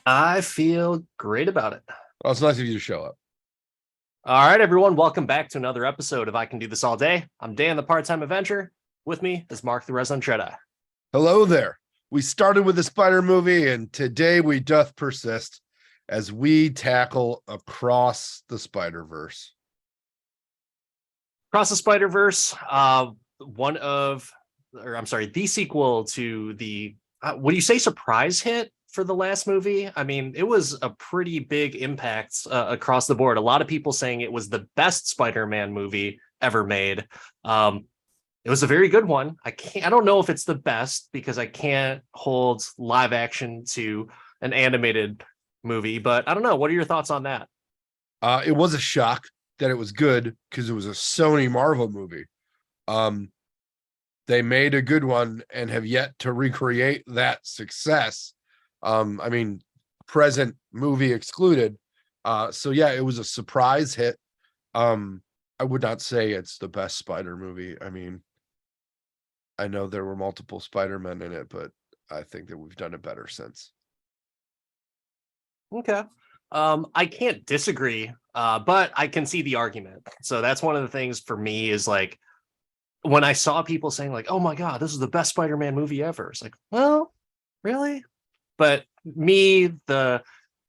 I feel great about it. Well, it's nice of you to show up. All right, everyone, welcome back to another episode of I Can Do This All Day. I'm Dan, the part-time Avenger. With me is Mark, the Resident Jedi. Hello there. We started with the Spider movie, and today we doth persist as we tackle Across the Spider-Verse. Across the Spider-Verse, one of, or I'm sorry, the sequel to the, would you say surprise hit for the last movie? I mean, it was a pretty big impact across the board. A lot of people saying it was the best Spider-Man movie ever made. It was a very good one. I don't know if it's the best because I can't hold live action to an animated movie, but I don't know. What are your thoughts on that? It was a shock that it was good because it was a Sony Marvel movie. Um, they made a good one and have yet to recreate that success. I mean, present movie excluded. So yeah, it was a surprise hit. I would not say it's the best Spider movie. I mean, I know there were multiple Spider-Men in it, but I think that we've done it better since. Okay. I can't disagree, but I can see the argument. So that's one of the things for me is like when I saw people saying like, "Oh my god, this is the best Spider-Man movie ever." It's like, well, really? But me, the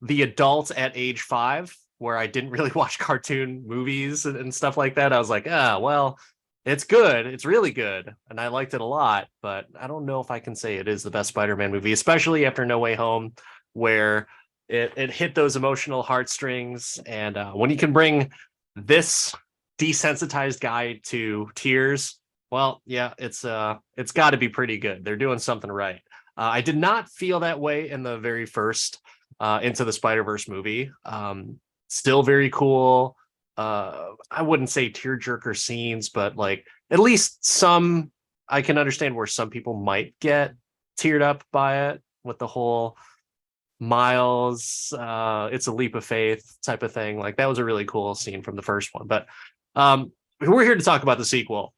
adult at age 5, where I didn't really watch cartoon movies and stuff like that, I was like, well, it's good. It's really good. And I liked it a lot, but I don't know if I can say it is the best Spider-Man movie, especially after No Way Home, where it hit those emotional heartstrings. And when you can bring this desensitized guy to tears, well, yeah, it's got to be pretty good. They're doing something right. I did not feel that way in the very first Into the Spider-Verse movie. Still very cool. I wouldn't say tearjerker scenes, but like at least some I can understand where some people might get teared up by it with the whole Miles, it's a leap of faith type of thing. Like that was a really cool scene from the first one. But we're here to talk about the sequel.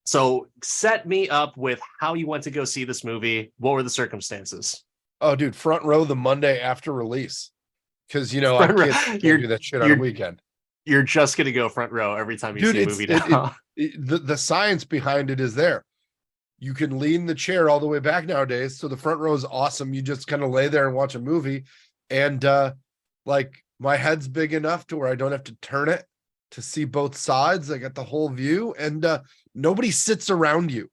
So set me up with how you went to go see this movie. What were the circumstances? Oh, dude, front row the Monday after release. Because I Front row. can't You're do that shit on a you're weekend. you're just gonna go front row every time you Dude, see a it's movie now. the science behind it is there. You can lean the chair all the way back nowadays. So the front row is awesome. You just kind of lay there and watch a movie. And like my head's big enough to where I don't have to turn it to see both sides. I got the whole view, and nobody sits around you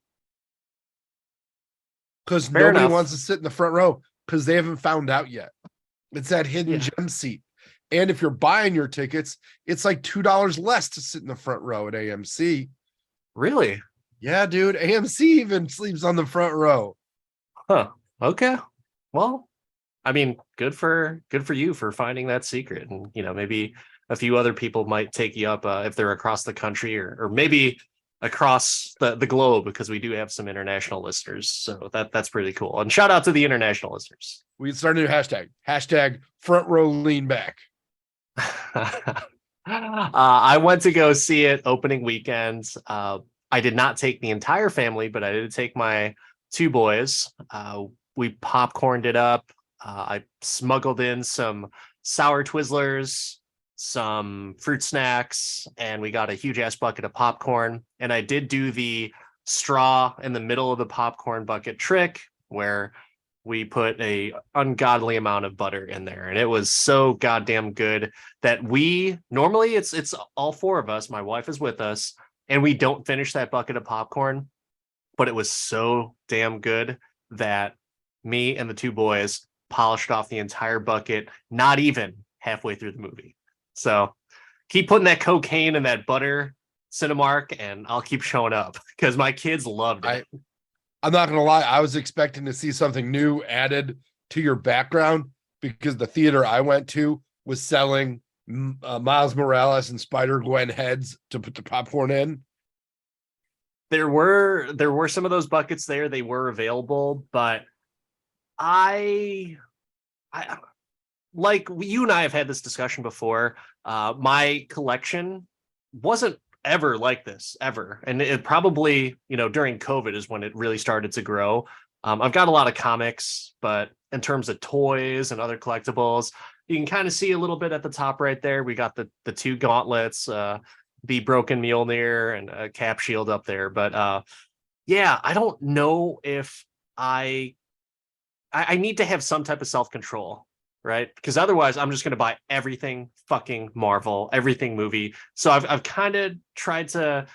because Fair nobody wants enough. to sit in the front row because they haven't found out yet. It's that hidden Yeah. gem seat. And if you're buying your tickets, it's like $2 less to sit in the front row at AMC. Really? Yeah, dude. AMC even sleeps on the front row. Huh. Okay. Well, I mean, good for you for finding that secret, and maybe a few other people might take you up if they're across the country or maybe across the globe because we do have some international listeners. So that's pretty cool. And shout out to the international listeners. We start a new hashtag. Hashtag front row lean back. I went to go see it opening weekend. I did not take the entire family, but I did take my two boys. We popcorned it up. I smuggled in some sour Twizzlers, some fruit snacks, and we got a huge ass bucket of popcorn. And I did do the straw in the middle of the popcorn bucket trick where we put a ungodly amount of butter in there, and it was so goddamn good that we normally it's all four of us. My wife is with us, and we don't finish that bucket of popcorn, but it was so damn good that me and the two boys polished off the entire bucket, not even halfway through the movie. So keep putting that cocaine in that butter, Cinemark, and I'll keep showing up because my kids loved I it. I'm not gonna lie. I was expecting to see something new added to your background because the theater I went to was selling Miles Morales and Spider-Gwen heads to put the popcorn in. There were some of those buckets there. They were available, but I I like you and I have had this discussion before. My collection wasn't ever like this ever, and it probably during COVID is when it really started to grow. I've got a lot of comics, but in terms of toys and other collectibles. You can kind of see a little bit at the top right there. We got the two gauntlets, the broken Mjolnir and a cap shield up there. But yeah, I don't know if I need to have some type of self-control, right? Because otherwise I'm just going to buy everything fucking Marvel, everything movie. So I've kind of tried to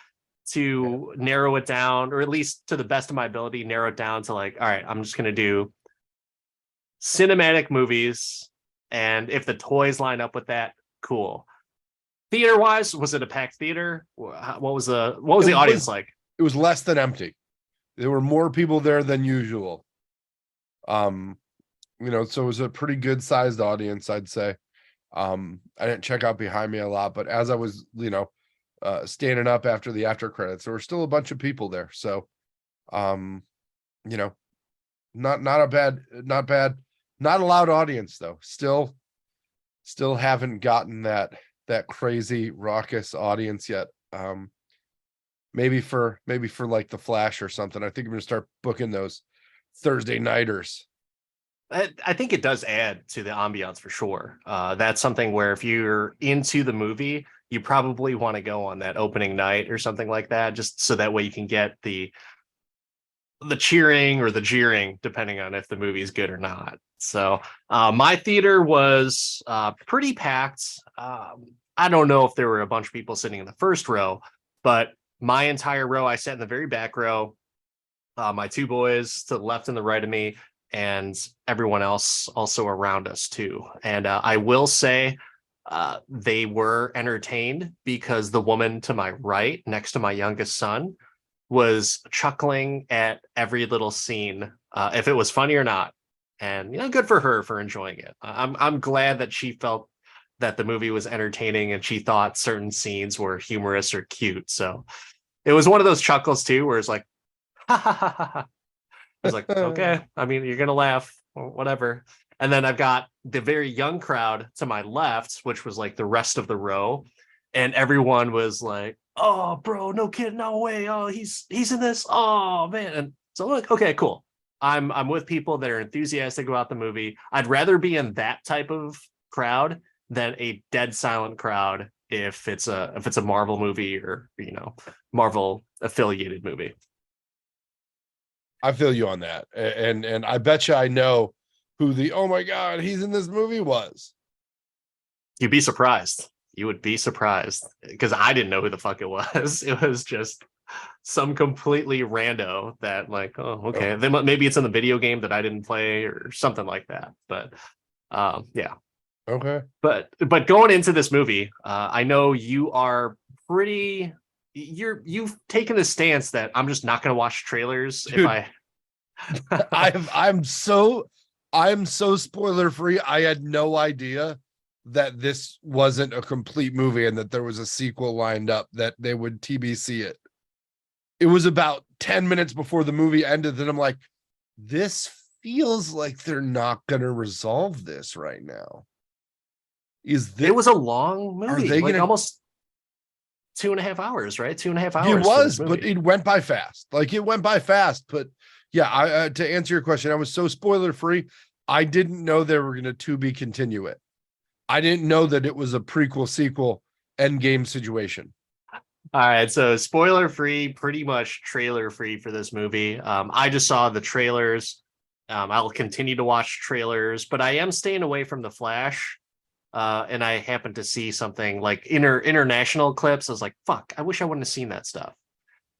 narrow it down, or at least to the best of my ability, narrow it down to like, all right, I'm just going to do cinematic movies. And if the toys line up with that, cool. Theater wise, was it a packed theater? What was the audience like? It was less than empty. There were more people there than usual. So it was a pretty good sized audience, I'd say. I didn't check out behind me a lot, but as I was, standing up after the after credits, there were still a bunch of people there. So, not bad, not a loud audience though. Still haven't gotten that crazy raucous audience yet. Maybe for like the Flash or something. I think I'm gonna start booking those Thursday nighters. I think it does add to the ambiance for sure. That's something where if you're into the movie, you probably want to go on that opening night or something like that, just so that way you can get the cheering or the jeering, depending on if the movie is good or not. So my theater was pretty packed. I don't know if there were a bunch of people sitting in the first row, but my entire row, I sat in the very back row. My two boys to the left and the right of me, and everyone else also around us too. And I will say they were entertained, because the woman to my right, next to my youngest son, was chuckling at every little scene, if it was funny or not. And good for her for enjoying it. I'm glad that she felt that the movie was entertaining and she thought certain scenes were humorous or cute. So it was one of those chuckles too, where it's like, ha ha ha ha. I was like, okay, I mean, you're gonna laugh or whatever. And then I've got the very young crowd to my left, which was like the rest of the row, and everyone was like, oh bro, no kid, no way, oh he's in this, oh man. And so I'm like, okay, cool. I'm with people that are enthusiastic about the movie. I'd rather be in that type of crowd than a dead silent crowd if it's a Marvel movie or Marvel affiliated movie. I feel you on that. And I bet you I know who the oh my god, he's in this movie was. You'd be surprised. You would be surprised, because I didn't know who the fuck it was. It was just some completely rando that like, oh, okay. Then maybe it's in the video game that I didn't play or something like that. But yeah. Okay. But going into this movie, I know you are pretty you've taken a stance that I'm just not going to watch trailers. Dude, if I I'm so spoiler free. I had no idea that this wasn't a complete movie and that there was a sequel lined up, that they would TBC it. It was about 10 minutes before the movie ended that I'm like, this feels like they're not going to resolve this right now. It was a long movie. Are they like gonna, almost 2.5 hours, right? 2.5 hours. It was, but it went by fast. But yeah, to answer your question, I was so spoiler free. I didn't know they were going to be continue it. I didn't know that it was a prequel, sequel, end game situation. All right, so spoiler free, pretty much trailer free for this movie. I just saw the trailers. I'll continue to watch trailers, but I am staying away from the Flash. And I happened to see something like international clips. I was like, fuck, I wish I wouldn't have seen that stuff.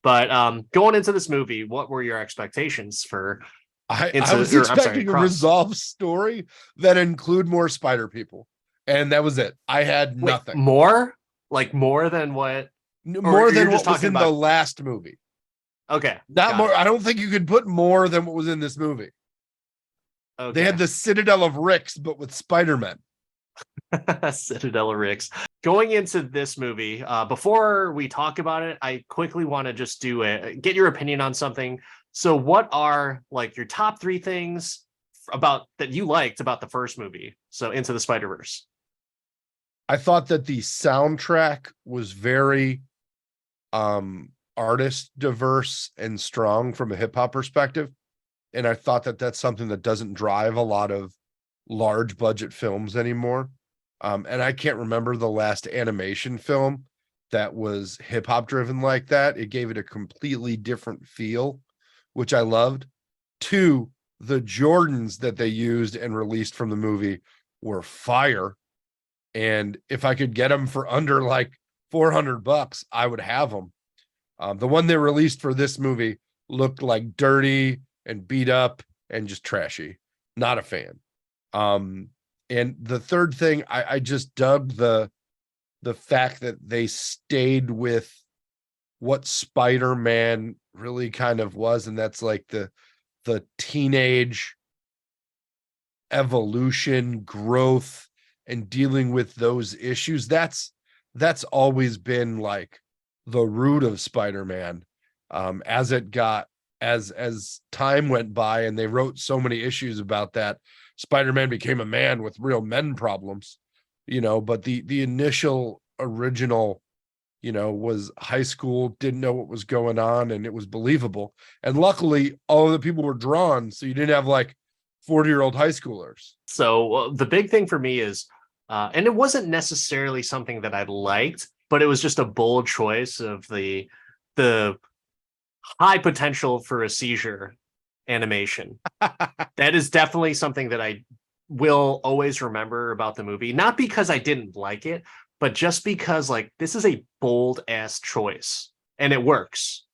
But going into this movie, what were your expectations for? I was expecting a resolved story that include more spider people, and that was it. I had nothing. More than what? More than what was in the last movie. Okay, not more. I don't think you could put more than what was in this movie. Okay. They had the Citadel of Ricks, but with Spider-Man. Citadel of Ricks. Going into this movie, before we talk about it, I quickly want to just get your opinion on something. So what are like your top 3 things about that you liked about the first movie? So Into the Spider-Verse. I thought that the soundtrack was very artist diverse and strong from a hip hop perspective. And I thought that that's something that doesn't drive a lot of large budget films anymore. And I can't remember the last animation film that was hip hop driven like that. It gave it a completely different feel, which I loved. Two, the Jordans that they used and released from the movie were fire. And if I could get them for under like $400, I would have them. The one they released for this movie looked like dirty and beat up and just trashy. Not a fan. And the third thing, I just dug the fact that they stayed with what Spider-Man really kind of was, and that's like the teenage evolution, growth, and dealing with those issues. That's always been like the root of Spider-Man. As it got as time went by and they wrote so many issues about that, Spider-Man became a man with real men problems, but the initial original, was high school, didn't know what was going on, and it was believable. And luckily all of the people were drawn, so you didn't have like 40-year-old high schoolers. So the big thing for me is, and it wasn't necessarily something that I liked, but it was just a bold choice of the high potential for a seizure animation. That is definitely something that I will always remember about the movie. Not because I didn't like it, but just because like this is a bold ass choice and it works.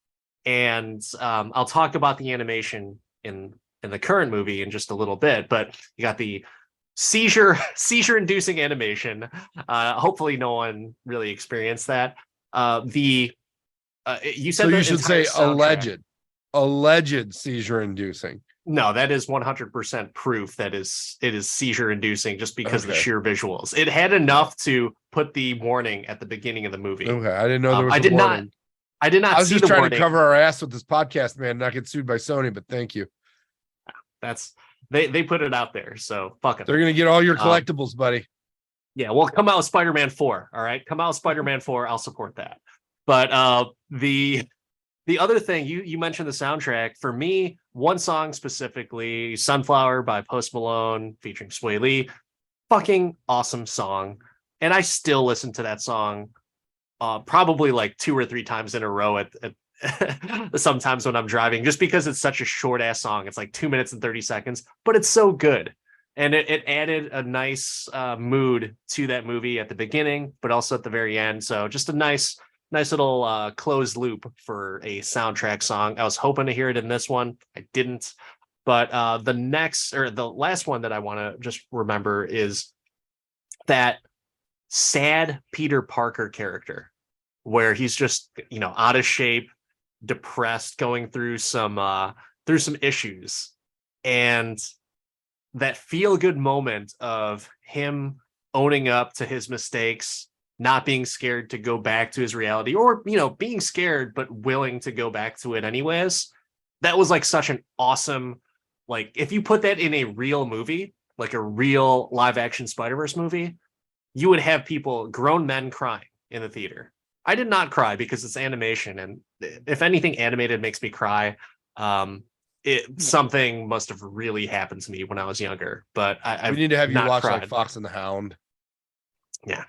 And I'll talk about the animation in the current movie in just a little bit, but you got the seizure inducing animation. Hopefully no one really experienced that. You said So the you should say soundtrack. alleged seizure inducing. No, that is 100% proof it is seizure inducing just because of the Okay. sheer visuals. It had enough to put the warning at the beginning of the movie. Okay, I didn't know there was I a did warning. I did I not was see just the trying to warning. cover our ass with this podcast, man, not get sued by Sony, but thank you. That's they put it out there, so fuck it. They're gonna get all your collectibles, buddy. Yeah, well, come out with Spider-Man 4. All right, come out with Spider-Man 4. I'll support that. But the other thing you mentioned the soundtrack. For me, one song specifically, "Sunflower" by Post Malone featuring Sway Lee, fucking awesome song, and I still listen to that song probably like 2 or 3 times in a row at sometimes when I'm driving, just because it's such a short ass song. It's like 2 minutes and 30 seconds, but it's so good. And it added a nice mood to that movie at the beginning, but also at the very end. So just a nice little closed loop for a soundtrack song. I was hoping to hear it in this one. I didn't. But the last one that I want to just remember is that sad Peter Parker character where he's just, out of shape, depressed, going through some issues. And that feel good moment of him owning up to his mistakes, not being scared to go back to his reality, or being scared but willing to go back to it anyways. That was like such an awesome, like if you put that in a real movie, like a real live action Spider-Verse movie, you would have grown men crying in the theater. I did not cry because it's animation, and if anything animated makes me cry, something must have really happened to me when I was younger. But We I've need to have you not watch cried. like Fox and the Hound. Yeah,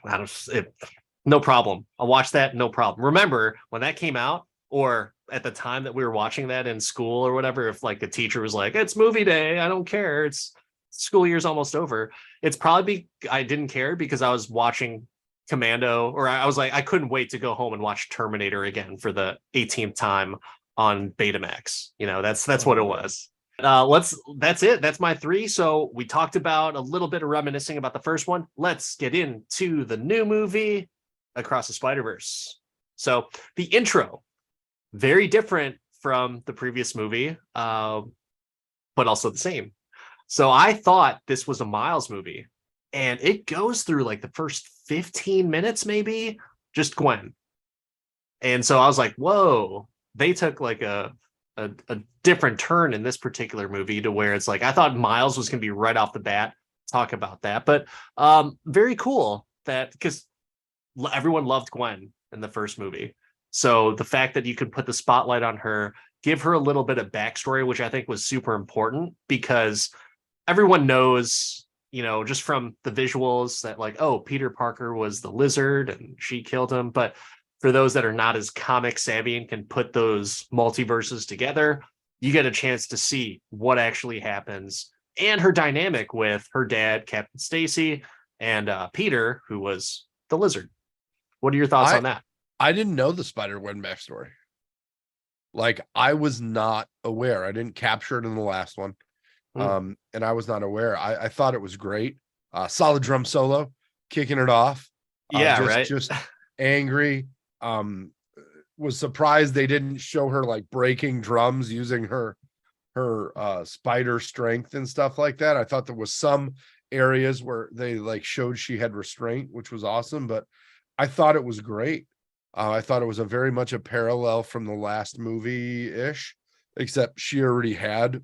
no problem. I'll watch that, no problem. Remember when that came out, or at the time that we were watching that in school or whatever, if like the teacher was like, "It's movie day, I don't care. It's school year's almost over." It's probably I didn't care because I was watching Commando, or I was like, I couldn't wait to go home and watch Terminator again for the 18th time on Betamax. That's what it was. That's it. That's my three. So we talked about a little bit of reminiscing about the first one. Let's get into the new movie, Across the Spider-Verse. So the intro, very different from the previous movie, but also the same. So I thought this was a Miles movie, and it goes through like the first 15 minutes, maybe just Gwen. And so I was like, whoa, they took like a different turn in this particular movie, to where it's like I thought Miles was going to be right off the bat talk about that, but very cool that, because everyone loved Gwen in the first movie. So the fact that you could put the spotlight on her give her a little bit of backstory, which I think was super important because everyone knows, just from the visuals that like, oh, Peter Parker was the lizard and she killed him. But for those that are not as comic savvy and can put those multiverses together, you get a chance to see what actually happens and her dynamic with her dad, Captain Stacy, and Peter, who was the lizard. What are your thoughts I on that? I didn't know the Spider-Gwen backstory. Like I was not aware. I didn't capture it in the last one. Mm. And I was not aware. I thought it was great. Solid drum solo, kicking it off. Yeah, Just right. just angry. Um, was surprised they didn't show her like breaking drums using her spider strength and stuff like that. I thought there was some areas where they like showed she had restraint, which was awesome, but I thought it was great. I thought it was a very much a parallel from the last movie ish, except she already had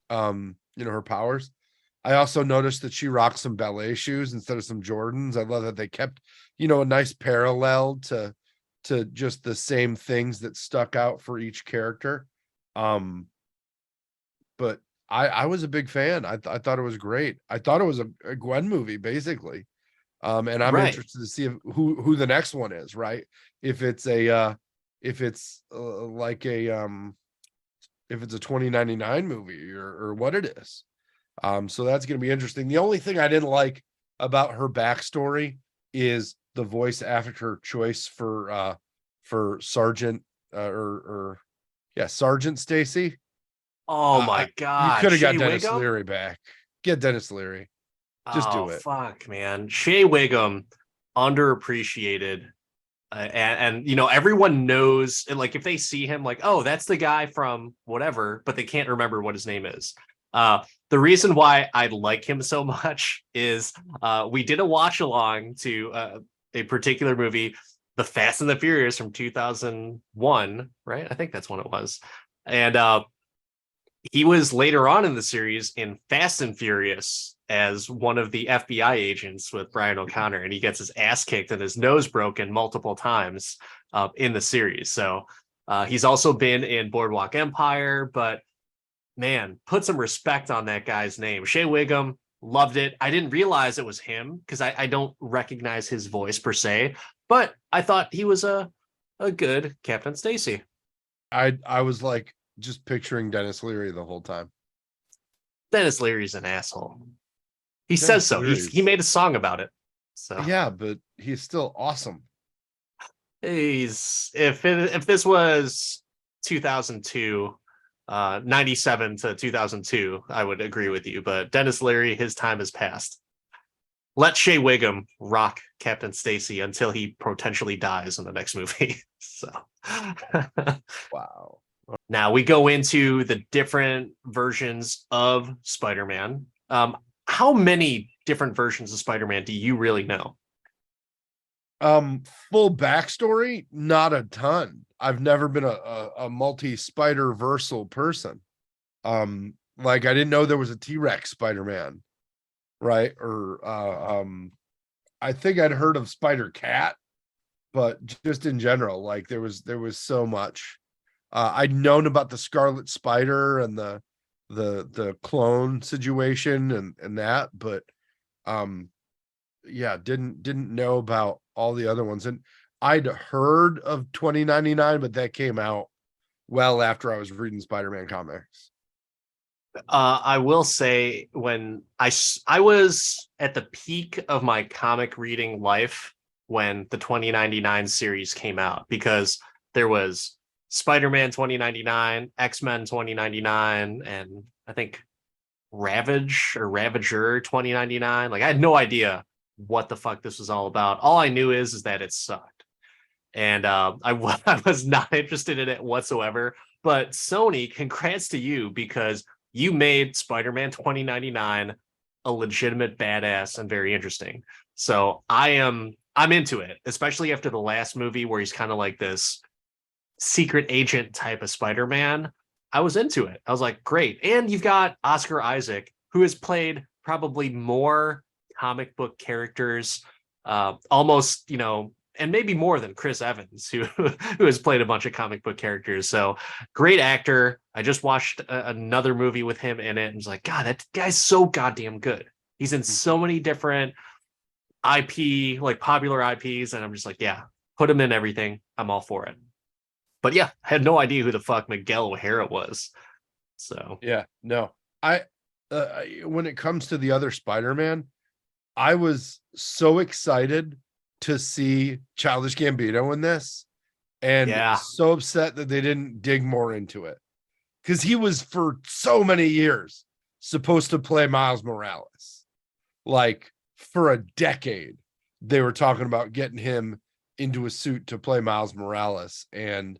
her powers. I also noticed that she rocked some ballet shoes instead of some Jordans. I love that they kept, a nice parallel to just the same things that stuck out for each character. But I was a big fan. I thought it was great. I thought it was a Gwen movie, basically. And I'm Right. interested to see who the next one is, right? If it's a like a if it's a 2099 movie or what it is. So that's going to be interesting. The only thing I didn't like about her backstory is the voice actor choice for Sergeant or yeah, Sergeant Stacy. Oh my You God. could have got Shea Dennis Wiggum? Leary back. Get Dennis Leary. Just Oh do it. fuck, man. Shea Wiggum, underappreciated. Everyone knows, and like if they see him, like, oh, that's the guy from whatever, but they can't remember what his name is. The reason why I like him so much is we did a watch along to a particular movie, The Fast and the Furious from 2001, right? I think that's when it was. And he was later on in the series in Fast and Furious as one of the FBI agents with Brian O'Connor, and he gets his ass kicked and his nose broken multiple times in the series. So he's also been in Boardwalk Empire, but man, put some respect on that guy's name. Shea Wiggum, loved it. I didn't realize it was him because I don't recognize his voice per se, but I thought he was a good Captain Stacy. I was like just picturing Dennis Leary the whole time. Dennis Leary's an asshole. He says Dennis so. He Leary's made a song about it. So yeah, but he's still awesome. if this was 2002, 97 to 2002, I would agree with you. But Dennis Leary, his time has passed. Let Shea Wiggum rock Captain Stacy until he potentially dies in the next movie. So Wow. now we go into the different versions of Spider-Man. How many different versions of Spider-Man do you really know? Full backstory, not a ton. I've never been a multi-spider-versal person. Like I didn't know there was a T-Rex Spider-Man, right? Or I think I'd heard of Spider-Cat, but just in general, like there was so much. I'd known about the Scarlet Spider and the clone situation and that, but um yeah, didn't know about all the other ones. And I'd heard of 2099, but that came out well after I was reading Spider-Man comics. I will say when I was at the peak of my comic reading life when the 2099 series came out, because there was Spider-Man 2099, X-Men 2099, and I think Ravage or Ravager 2099. Like I had no idea what the fuck this was all about. All I knew is that it sucked. And I was not interested in it whatsoever. But Sony, congrats to you because you made Spider-Man 2099 a legitimate badass and very interesting. So I'm into it, especially after the last movie where he's kind of like this secret agent type of Spider-Man. I was into it. I was like, great. And you've got Oscar Isaac, who has played probably more comic book characters, almost, and maybe more than Chris Evans, who who has played a bunch of comic book characters. So great actor. I just watched another movie with him in it, and was like, God, that guy's so goddamn good. He's in so many different IP, like popular IPs, and I'm just like, yeah, put him in everything. I'm all for it. But yeah, I had no idea who the fuck Miguel O'Hara was. So Yeah, no, I when it comes to the other Spider-Man, I was so excited to see Childish Gambino in this, and yeah, so upset that they didn't dig more into it, because he was for so many years supposed to play Miles Morales. Like for a decade, they were talking about getting him into a suit to play Miles Morales, and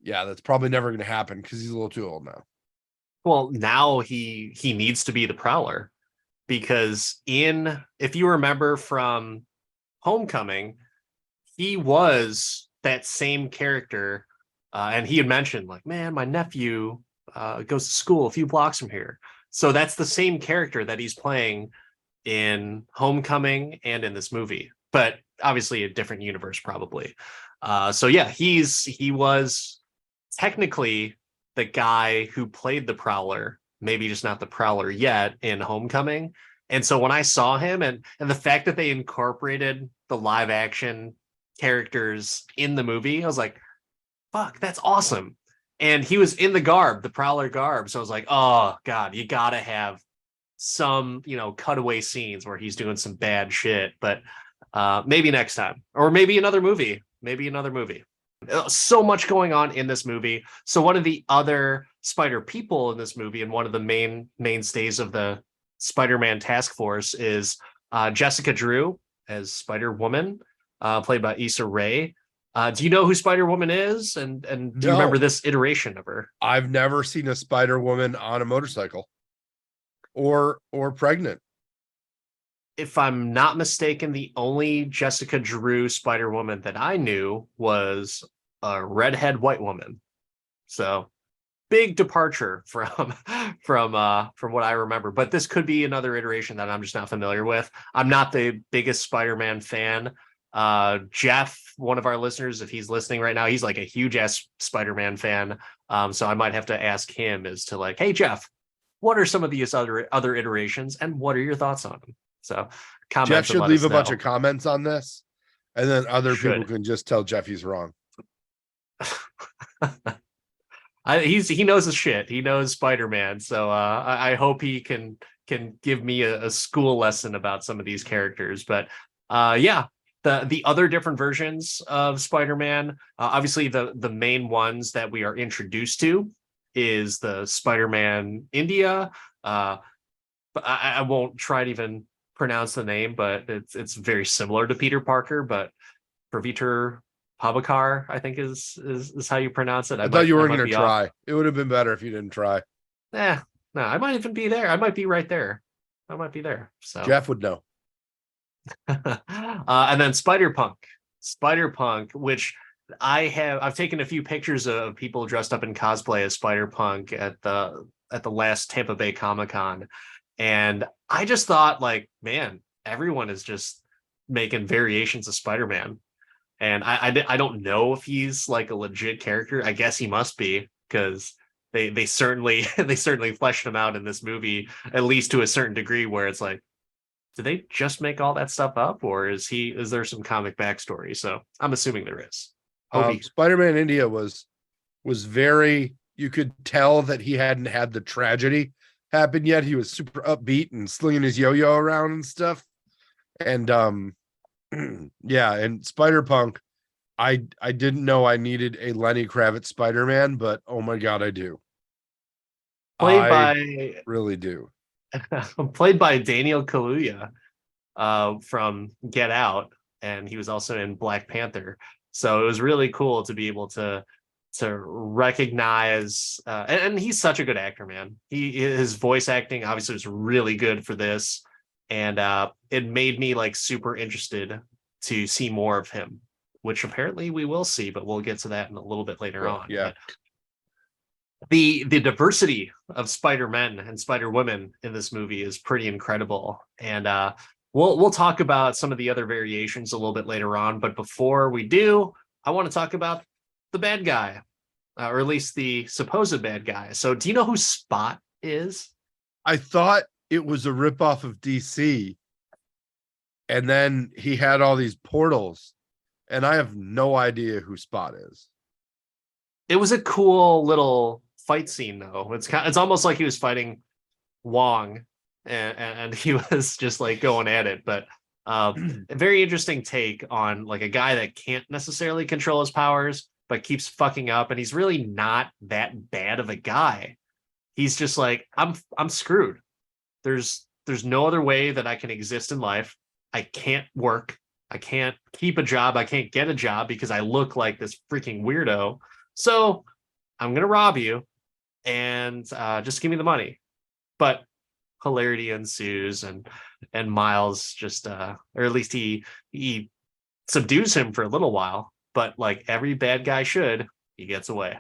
yeah, that's probably never going to happen because he's a little too old now. well, now he needs to be the Prowler because in if you remember from Homecoming, he was that same character, and he had mentioned like, man, my nephew goes to school a few blocks from here. So that's the same character that he's playing in Homecoming and in this movie, but obviously a different universe probably. So yeah, he was technically the guy who played the Prowler, maybe just not the Prowler yet in Homecoming. And so when I saw him and the fact that they incorporated the live action characters in the movie, I was like, fuck, that's awesome. And he was in the garb, the Prowler garb. So I was like, oh God, you gotta have some, cutaway scenes where he's doing some bad shit. But maybe next time. Or maybe another movie. Maybe another movie. So much going on in this movie. So one of the other Spider people in this movie, and one of the mainstays of the Spider-Man task force, is Jessica Drew as Spider-Woman, played by Issa Rae. Do you know who Spider-Woman is? And do you remember No, this iteration of her? I've never seen a Spider-Woman on a motorcycle or pregnant. If I'm not mistaken, the only Jessica Drew Spider-Woman that I knew was a redhead white woman. So big departure from from what I remember. But this could be another iteration that I'm just not familiar with. I'm not the biggest Spider-Man fan. Jeff, one of our listeners, if he's listening right now, he's like a huge ass Spider-Man fan. So I might have to ask him as to like, hey Jeff, what are some of these other iterations, and what are your thoughts on them? So Jeff comment and should let leave us a bunch know. of comments on this, and then other people Should. can just tell Jeff he's wrong. He knows his shit. He knows Spider-Man. So I hope he can give me a school lesson about some of these characters. But yeah, the other different versions of Spider-Man, obviously the main ones that we are introduced to is the Spider-Man India. But I won't try to even pronounce the name, but it's very similar to Peter Parker, but Praviter Pavakar, I think is how you pronounce it. I thought you I were might going to be off. try. It would have been better if you didn't try. No, I might even be there. I might be right there. I might be there. So Jeff would know. and then Spider Punk, which I've taken a few pictures of people dressed up in cosplay as Spider Punk at the last Tampa Bay Comic Con, and I just thought like, man, everyone is just making variations of Spider Man, and I don't know if he's like a legit character. I guess he must be because they certainly they certainly fleshed him out in this movie, at least to a certain degree, where it's like, did they just make all that stuff up, or is there some comic backstory? So I'm assuming there is. Hobie. Spider-Man India was very, you could tell that he hadn't had the tragedy happen yet. He was super upbeat and slinging his yo-yo around and stuff. And yeah, and Spider-Punk, I didn't know I needed a Lenny Kravitz Spider-Man, but oh my god, I do. Played I by really do. played by Daniel Kaluuya from Get Out, and he was also in Black Panther. So it was really cool to be able to recognize, and he's such a good actor, man. His voice acting obviously was really good for this, and it made me like super interested to see more of him, which apparently we will see, but we'll get to that in a little bit later Well, on. yeah. But the diversity of Spider-Men and Spider-Women in this movie is pretty incredible. And We'll talk about some of the other variations a little bit later on, but before we do, I want to talk about the bad guy, or at least the supposed bad guy. So, do you know who Spot is? I thought it was a ripoff of DC, and then he had all these portals, and I have no idea who Spot is. It was a cool little fight scene, though. It's almost like he was fighting Wong, and he was just like going at it. But a very interesting take on like a guy that can't necessarily control his powers, but keeps fucking up, and he's really not that bad of a guy. He's just like, I'm screwed. There's no other way that I can exist in life. I can't work. I can't keep a job. I can't get a job because I look like this freaking weirdo. So I'm gonna rob you and just give me the money. But hilarity ensues, and Miles just or at least he subdues him for a little while, but like every bad guy should, he gets away.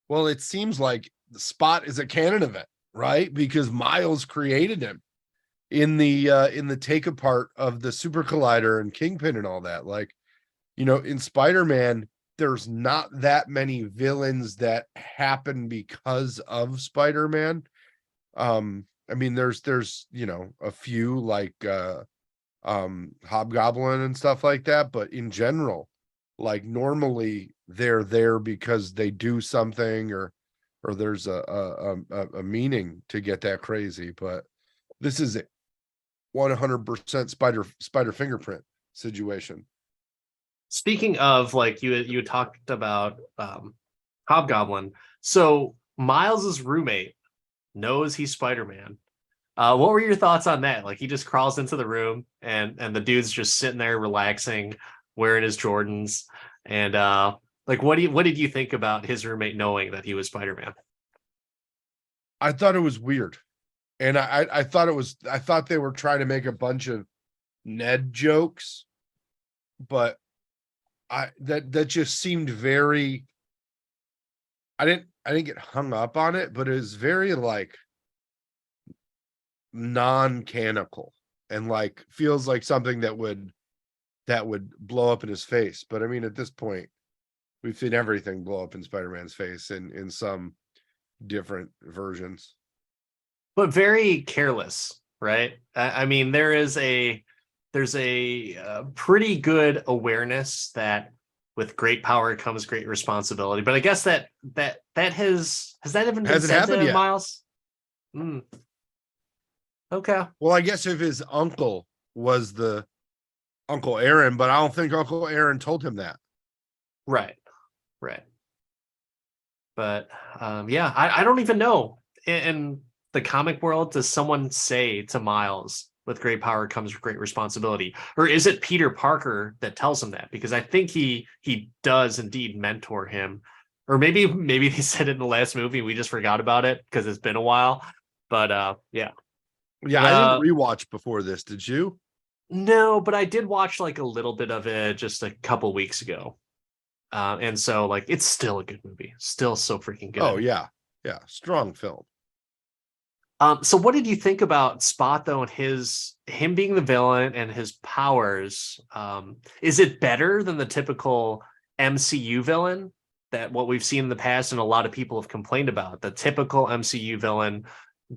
Well, it seems like the Spot is a canon event, right? Because Miles created him in the take apart of the Super Collider and Kingpin and all that. Like, in Spider-Man, there's not that many villains that happen because of Spider-Man. I mean, there's a few like Hobgoblin and stuff like that, but in general, like normally they're there because they do something, or there's a meaning to get that crazy. But this is it, 100% spider fingerprint situation. Speaking of, like, you talked about Hobgoblin. So Miles's roommate knows he's Spider-Man. What were your thoughts on that? Like, he just crawls into the room, and the dude's just sitting there relaxing, wearing his Jordans. And like, what did you think about his roommate knowing that he was Spider-Man? I thought it was weird. And I thought I thought they were trying to make a bunch of Ned jokes, but that just seemed very, I didn't get hung up on it, but it was very like non-canonical, and like feels like something that would blow up in his face. But I mean, at this point, we've seen everything blow up in Spider-Man's face in some different versions. But very careless, right? I mean, there's a pretty good awareness that with great power comes great responsibility. But I guess that has that even been Hasn't said happened to yet. Miles? Mm, okay, Well, I guess if his uncle was the Uncle Aaron, but I don't think Uncle Aaron told him that. right, right. But yeah, I don't even know. In the comic world, does someone say to Miles, with great power comes great responsibility? Or is it Peter Parker that tells him that? Because I think he does indeed mentor him. Or maybe they said it in the last movie, we just forgot about it because it's been a while. But yeah. Yeah, I didn't rewatch before this. Did you? No, but I did watch like a little bit of it just a couple weeks ago. And so like it's still a good movie. Still so freaking Oh good. yeah, yeah, strong film. So what did you think about Spot though, and him being the villain and his powers? Is it better than the typical MCU villain that what we've seen in the past and a lot of people have complained about? The typical MCU villain,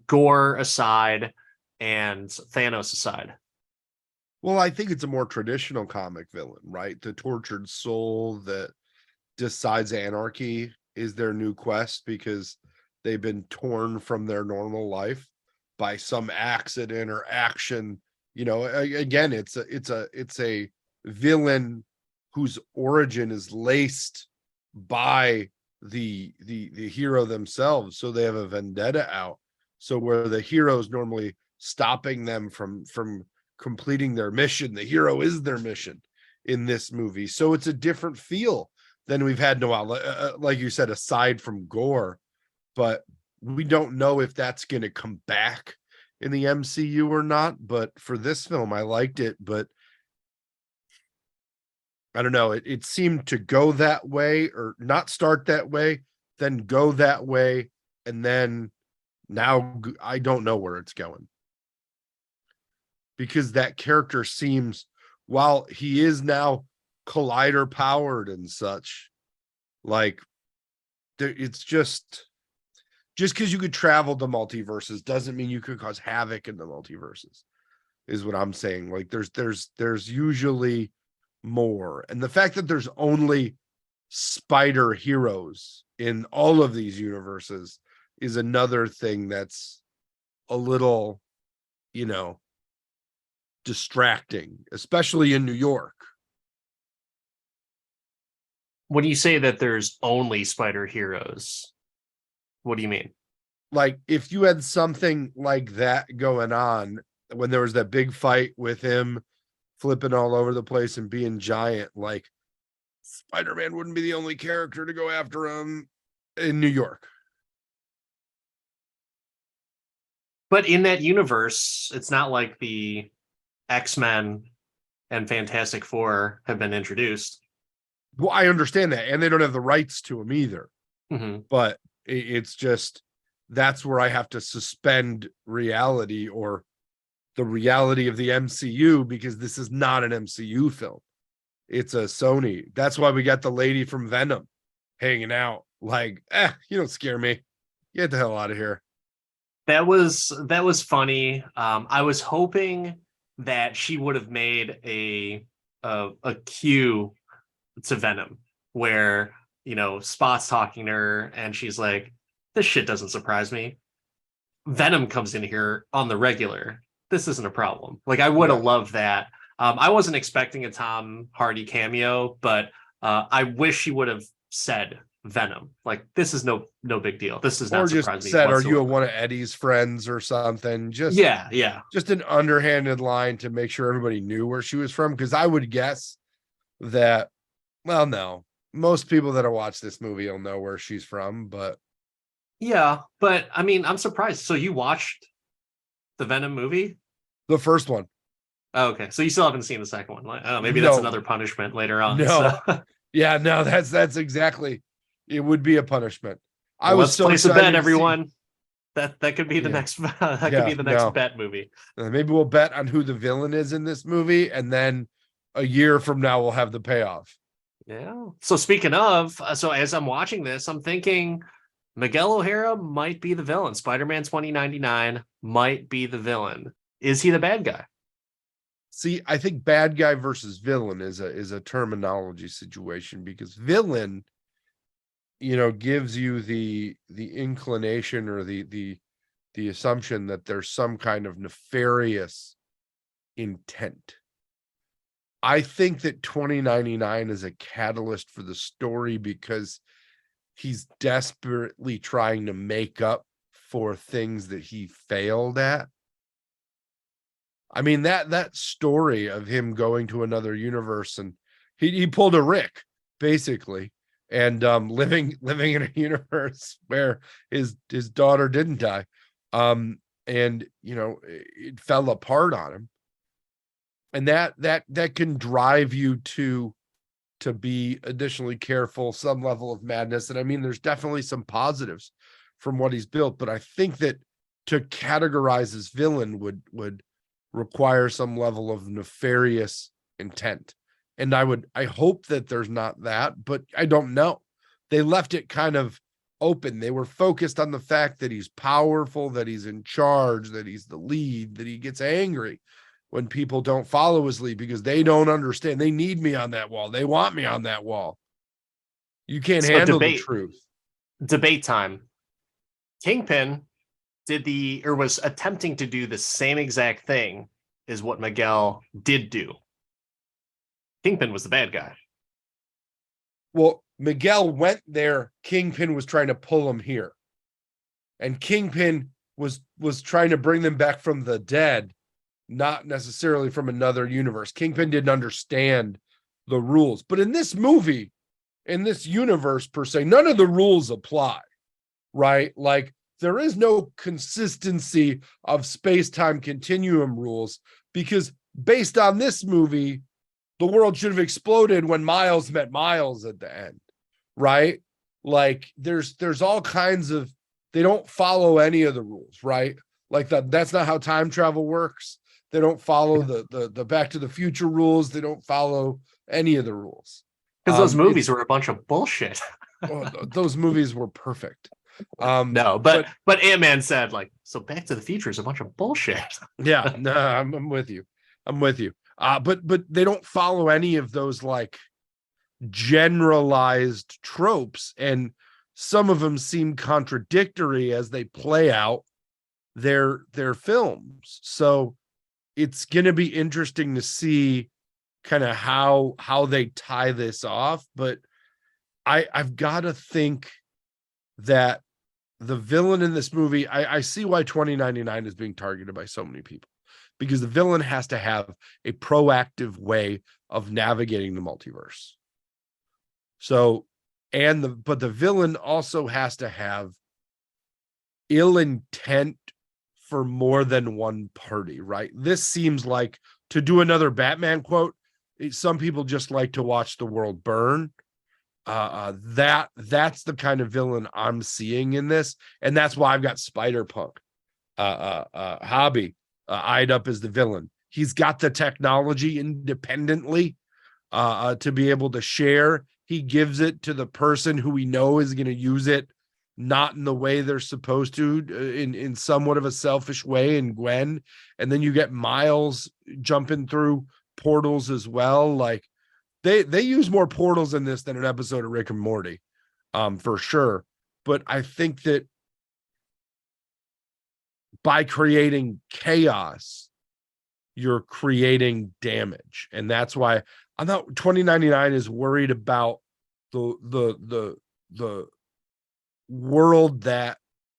gore aside and Thanos aside. Well, I think it's a more traditional comic villain, right? The tortured soul that decides anarchy is their new quest because they've been torn from their normal life by some accident or action. Again, it's a villain whose origin is laced by the hero themselves, so they have a vendetta out. So where the hero is normally stopping them from completing their mission, the hero is their mission in this movie. So it's a different feel than we've had in a while. Like you said, aside from gore, but we don't know if that's going to come back in the MCU or not. But for this film, I liked it, but I don't know. It seemed to go that way, or not start that way, then go that way, and then now I don't know where it's going. because that character seems, while he is now collider powered and such, like it's just because you could travel the multiverses doesn't mean you could cause havoc in the multiverses, is what I'm saying. Like there's usually more. And the fact that there's only spider heroes in all of these universes is another thing that's a little, distracting, especially in New York. When you say that there's only spider heroes, what do you mean? Like if you had something like that going on when there was that big fight with him flipping all over the place and being giant, like Spider-Man wouldn't be the only character to go after him in New York. But in that universe, it's not like the X-Men and Fantastic Four have been introduced. Well, I understand that, and they don't have the rights to him either. Mm-hmm. But it's just, that's where I have to suspend reality, or the reality of the MCU, because this is not an MCU film. It's a Sony. That's why we got the lady from Venom hanging out. Like, you don't scare me. Get the hell out of here. That was funny. I was hoping that she would have made a cue to Venom, where Spot's talking to her and she's like, "This shit doesn't surprise me. Venom comes in here on the regular. This isn't a problem." Like, I would have loved that. I wasn't expecting a Tom Hardy cameo, but I wish she would have said Venom. Like, this is no big deal. This does not surprise me. Said, "Are you one of Eddie's friends or something?" Just just an underhanded line to make sure everybody knew where she was from. Because I would guess that, well, no, most people that have watched this movie will know where she's from. But yeah, but I mean, I'm surprised. So you watched the Venom movie? The first one. Oh, okay, so you still haven't seen the second one. Like, oh, maybe that's another punishment later on. No, so. Yeah, no, that's exactly. It would be a punishment. Well, let's place a bet, everyone. That could be the next could be the next bet movie. Maybe we'll bet on who the villain is in this movie, and then a year from now we'll have the payoff. Yeah. So speaking of, so as I'm watching this, I'm thinking Miguel O'Hara might be the villain. Spider-Man 2099 might be the villain. Is he the bad guy? See, I think bad guy versus villain is a terminology situation, because villain, gives you the inclination or the assumption that there's some kind of nefarious intent. I think that 2099 is a catalyst for the story, because he's desperately trying to make up for things that he failed at. I mean, that story of him going to another universe, and he pulled a Rick, basically, and living in a universe where his daughter didn't die, and it fell apart on him, and that can drive you to be additionally careful, some level of madness. And I mean, there's definitely some positives from what he's built, but I think that to categorize as villain would require some level of nefarious intent. And I hope that there's not that, but I don't know. They left it kind of open. They were focused on the fact that he's powerful, that he's in charge, that he's the lead, that he gets angry when people don't follow his lead because they don't understand. They need me on that wall. They want me on that wall. You can't handle the truth. Debate time. Kingpin was attempting to do the same exact thing as what Miguel did do. Kingpin was the bad guy. Well, Miguel went there. Kingpin was trying to pull him here. And Kingpin was trying to bring them back from the dead, not necessarily from another universe. Kingpin didn't understand the rules. But in this movie, in this universe per se, none of the rules apply, right? Like, there is no consistency of space-time continuum rules, because based on this movie, the world should have exploded when Miles met Miles at the end, right? Like, there's all kinds of, they don't follow any of the rules, right? Like, that's not how time travel works. They don't follow the Back to the Future rules. They don't follow any of the rules. Because those movies were a bunch of bullshit. Those movies were perfect. No, but Ant-Man said, like, so Back to the Future is a bunch of bullshit. Yeah, no, I'm with you. I'm with you. But they don't follow any of those like generalized tropes, and some of them seem contradictory as they play out their films. So it's going to be interesting to see kind of how they tie this off. But I've got to think that the villain in this movie, I see why 2099 is being targeted by so many people, because the villain has to have a proactive way of navigating the multiverse. So, but the villain also has to have ill intent for more than one party, right? This seems like, to do another Batman quote, some people just like to watch the world burn. That's the kind of villain I'm seeing in this, and that's why I've got Spider-Punk, Hobby, eyed up as the villain. He's got the technology independently to be able to share. He gives it to the person who we know is going to use it not in the way they're supposed to, in somewhat of a selfish way, in Gwen. And then you get Miles jumping through portals as well. Like, they use more portals in this than an episode of Rick and Morty, for sure. But I think that by creating chaos, you're creating damage. And that's why I'm not 2099 is worried about the world that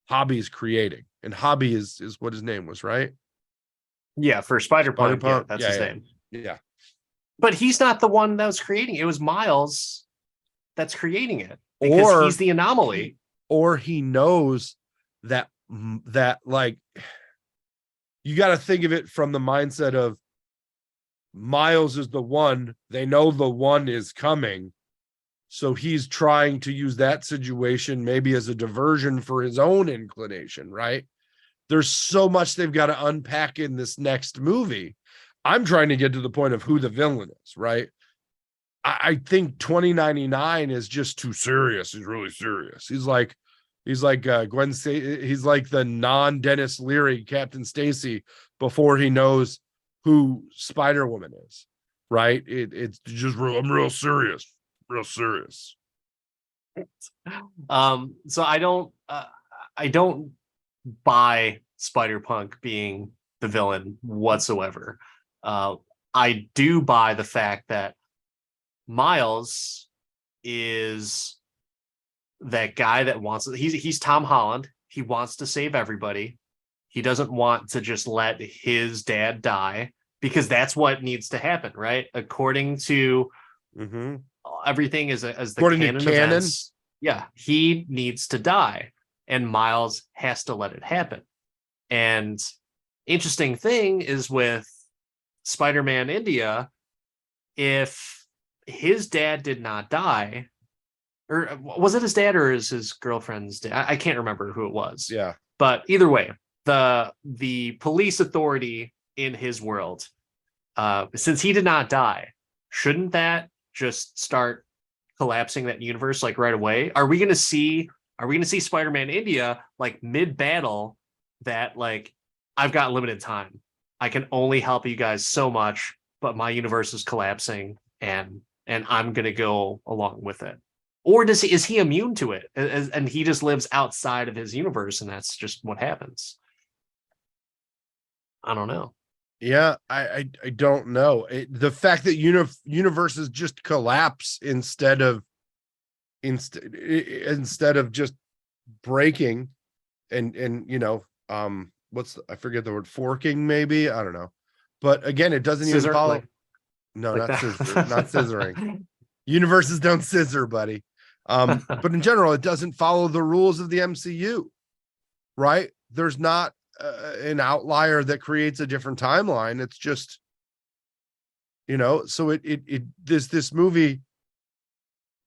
Hobby is creating. And Hobby is what his name was, right? Yeah, for Spider-Punk, yeah, that's his name. Yeah. But he's not the one that was creating it. It was Miles that's creating it, because he's the anomaly. Or he knows that like, you got to think of it from the mindset of Miles is the one. They know the one is coming. So he's trying to use that situation maybe as a diversion for his own inclination, right? There's so much they've got to unpack in this next movie. I'm trying to get to the point of who the villain is, right? I think 2099 is just too serious. He's really serious. He's like Gwen. He's like the non-Dennis Leary Captain Stacy before he knows who Spider-Woman is, right? It's just real. I'm real serious. So I don't buy Spider-Punk being the villain whatsoever. I do buy the fact that Miles is that guy that wants, he's Tom Holland. He wants to save everybody. He doesn't want to just let his dad die, because that's what needs to happen, right? According to everything as the canon events, yeah, he needs to die, and Miles has to let it happen. And interesting thing is with Spider-Man India, if his dad did not die, or was it his dad or is his girlfriend's dad? I can't remember who it was. Yeah. But either way, the police authority in his world, since he did not die, shouldn't that just start collapsing that universe like right away? Are we gonna see Spider-Man India like mid-battle that, like, I've got limited time. I can only help you guys so much, but my universe is collapsing, and I'm gonna go along with it? Or is he immune to it, and he just lives outside of his universe, and that's just what happens? I don't know. Yeah, I don't know. The fact that universes just collapse instead of just breaking, and I forget the word, forking, maybe, I don't know. But again, it doesn't even follow. No, not scissoring. Universes don't scissor, buddy. But in general, it doesn't follow the rules of the MCU, right? There's not an outlier that creates a different timeline. It's just, so this movie,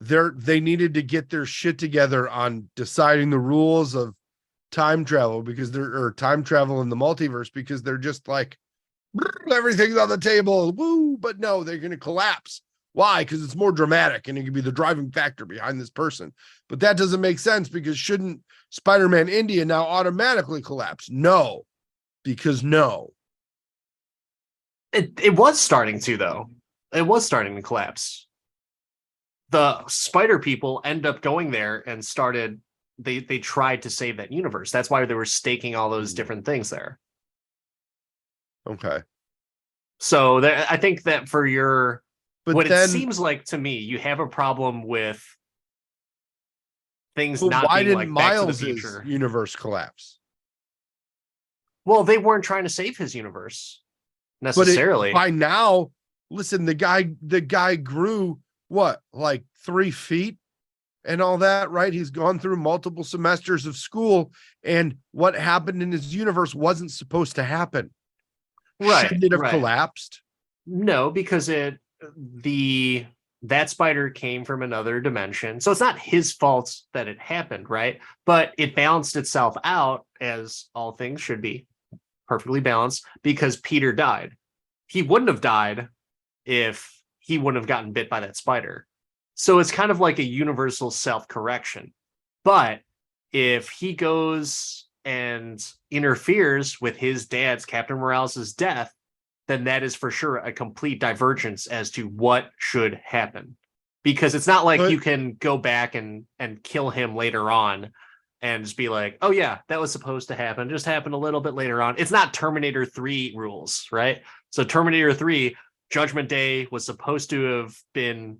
they needed to get their shit together on deciding the rules of time travel, time travel in the multiverse, because they're just like, everything's on the table. Woo! But no, they're going to collapse. Why? Because it's more dramatic and it can be the driving factor behind this person. But that doesn't make sense because shouldn't Spider-Man India now automatically collapse? No, because no. It was starting to, though. It was starting to collapse. The spider people end up going there and started they tried to save that universe. That's why they were staking all those different things there. Okay. So I think that for your But it then seems like to me, you have a problem with things but not why being didn't like Back to the Miles's Future. universe collapse? Well, they weren't trying to save his universe But it necessarily. by now, listen, the guy grew what, like 3 feet and all that, right? He's gone through multiple semesters of school, and what happened in his universe wasn't supposed to happen. Shouldn't it have Right. collapsed? No, because that spider came from another dimension. So it's not his fault that it happened, right? But it balanced itself out, as all things should be, perfectly balanced, because Peter died. He wouldn't have died if he wouldn't have gotten bit by that spider. So it's kind of like a universal self-correction. But if he goes and interferes with his dad's, Captain Morales' death, then that is for sure a complete divergence as to what should happen. Because it's not like But you can go back and kill him later on and just be like, oh yeah, that was supposed to happen. Just happened a little bit later on. It's not Terminator 3 rules, right? So Terminator 3, Judgment Day was supposed to have been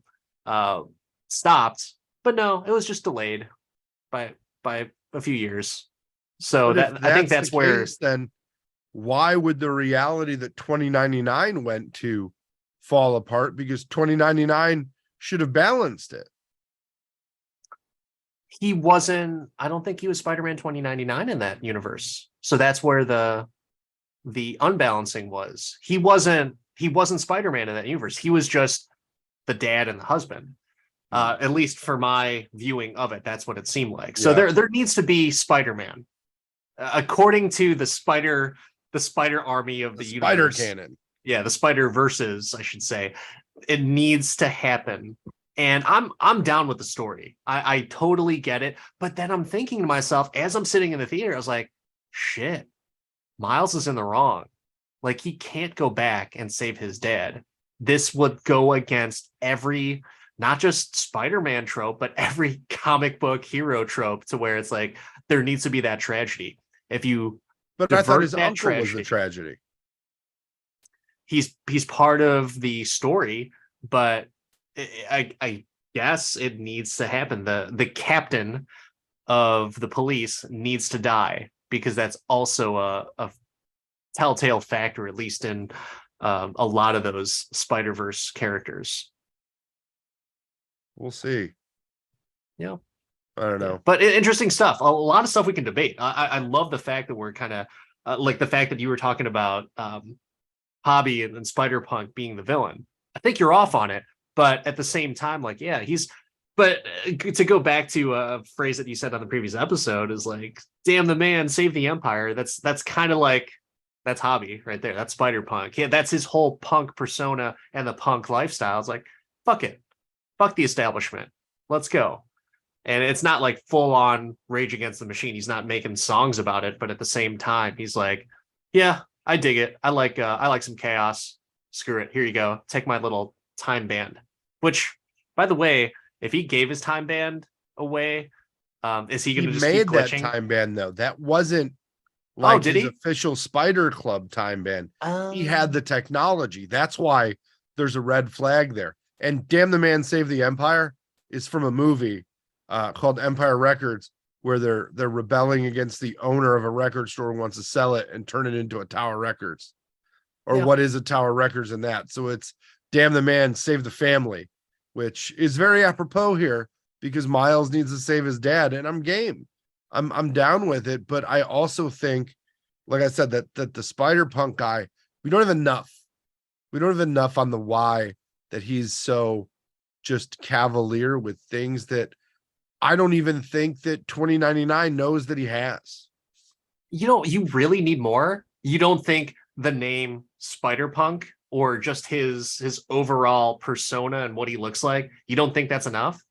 stopped, but no, it was just delayed by a few years. So if that I think that's that's the where case, then why would the reality that 2099 went to fall apart? Because 2099 should have balanced it. he wasn't. I don't think he was Spider-Man 2099 in that universe. So that's where the unbalancing was. He wasn't Spider-Man in that universe. He was just the dad and the husband. At least for my viewing of it, that's what it seemed like. So Yeah. there needs to be Spider-Man, according to the spider army of The the spider universe. cannon. Yeah, the spider verses, I should say. It needs to happen. And I'm down with the story. I totally get it. But then I'm thinking to myself, as I'm sitting in the theater, I was like, shit, Miles is in the wrong. Like, he can't go back and save his dad. This would go against every, not just Spider-Man trope, but every comic book hero trope, to where it's like there needs to be that tragedy. If you But I thought divert his that uncle was the tragedy, tragedy. he's part of the story, but I guess it needs to happen. The captain of the police needs to die, because that's also a telltale factor, at least in a lot of those Spider-Verse characters. We'll see. Yeah. I don't Yeah. know. But interesting stuff. A lot of stuff we can debate. I love the fact that we're kind of like the fact that you were talking about Hobby and Spider-Punk being the villain. I think you're off on it, but at the same time, like, yeah, he's. But to go back to a phrase that you said on the previous episode is like, "Damn the man, save the empire." That's kind of like that's Hobby right there. That's Spider-Punk. Yeah, that's his whole punk persona and the punk lifestyle. It's like, fuck it, fuck the establishment. Let's go. And it's not like full on Rage Against the Machine. He's not making songs about it, but at the same time, he's like, yeah, I dig it. I like some chaos. Screw it. Here you go. Take my little time band. Which, by the way, if he gave his time band away, is he He going to just keep made that glitching? time band though. That wasn't Oh, like did his he? official Spider Club time band. He had the technology. That's why there's a red flag there. And Damn the Man Save the Empire is from a movie called Empire Records, where they're rebelling against the owner of a record store who wants to sell it and turn it into a Tower Records. Or Yeah. what is a Tower Records in that? So it's Damn the Man Save the Family, which is very apropos here because Miles needs to save his dad, and I'm game. I'm down with it, but I also think, like I said, that the Spider Punk guy, we don't have enough. We don't have enough on the why that he's so just cavalier with things that I don't even think that 2099 knows that he has. You really need more. You don't think the name Spider-Punk or just his overall persona and what he looks like, you don't think that's enough?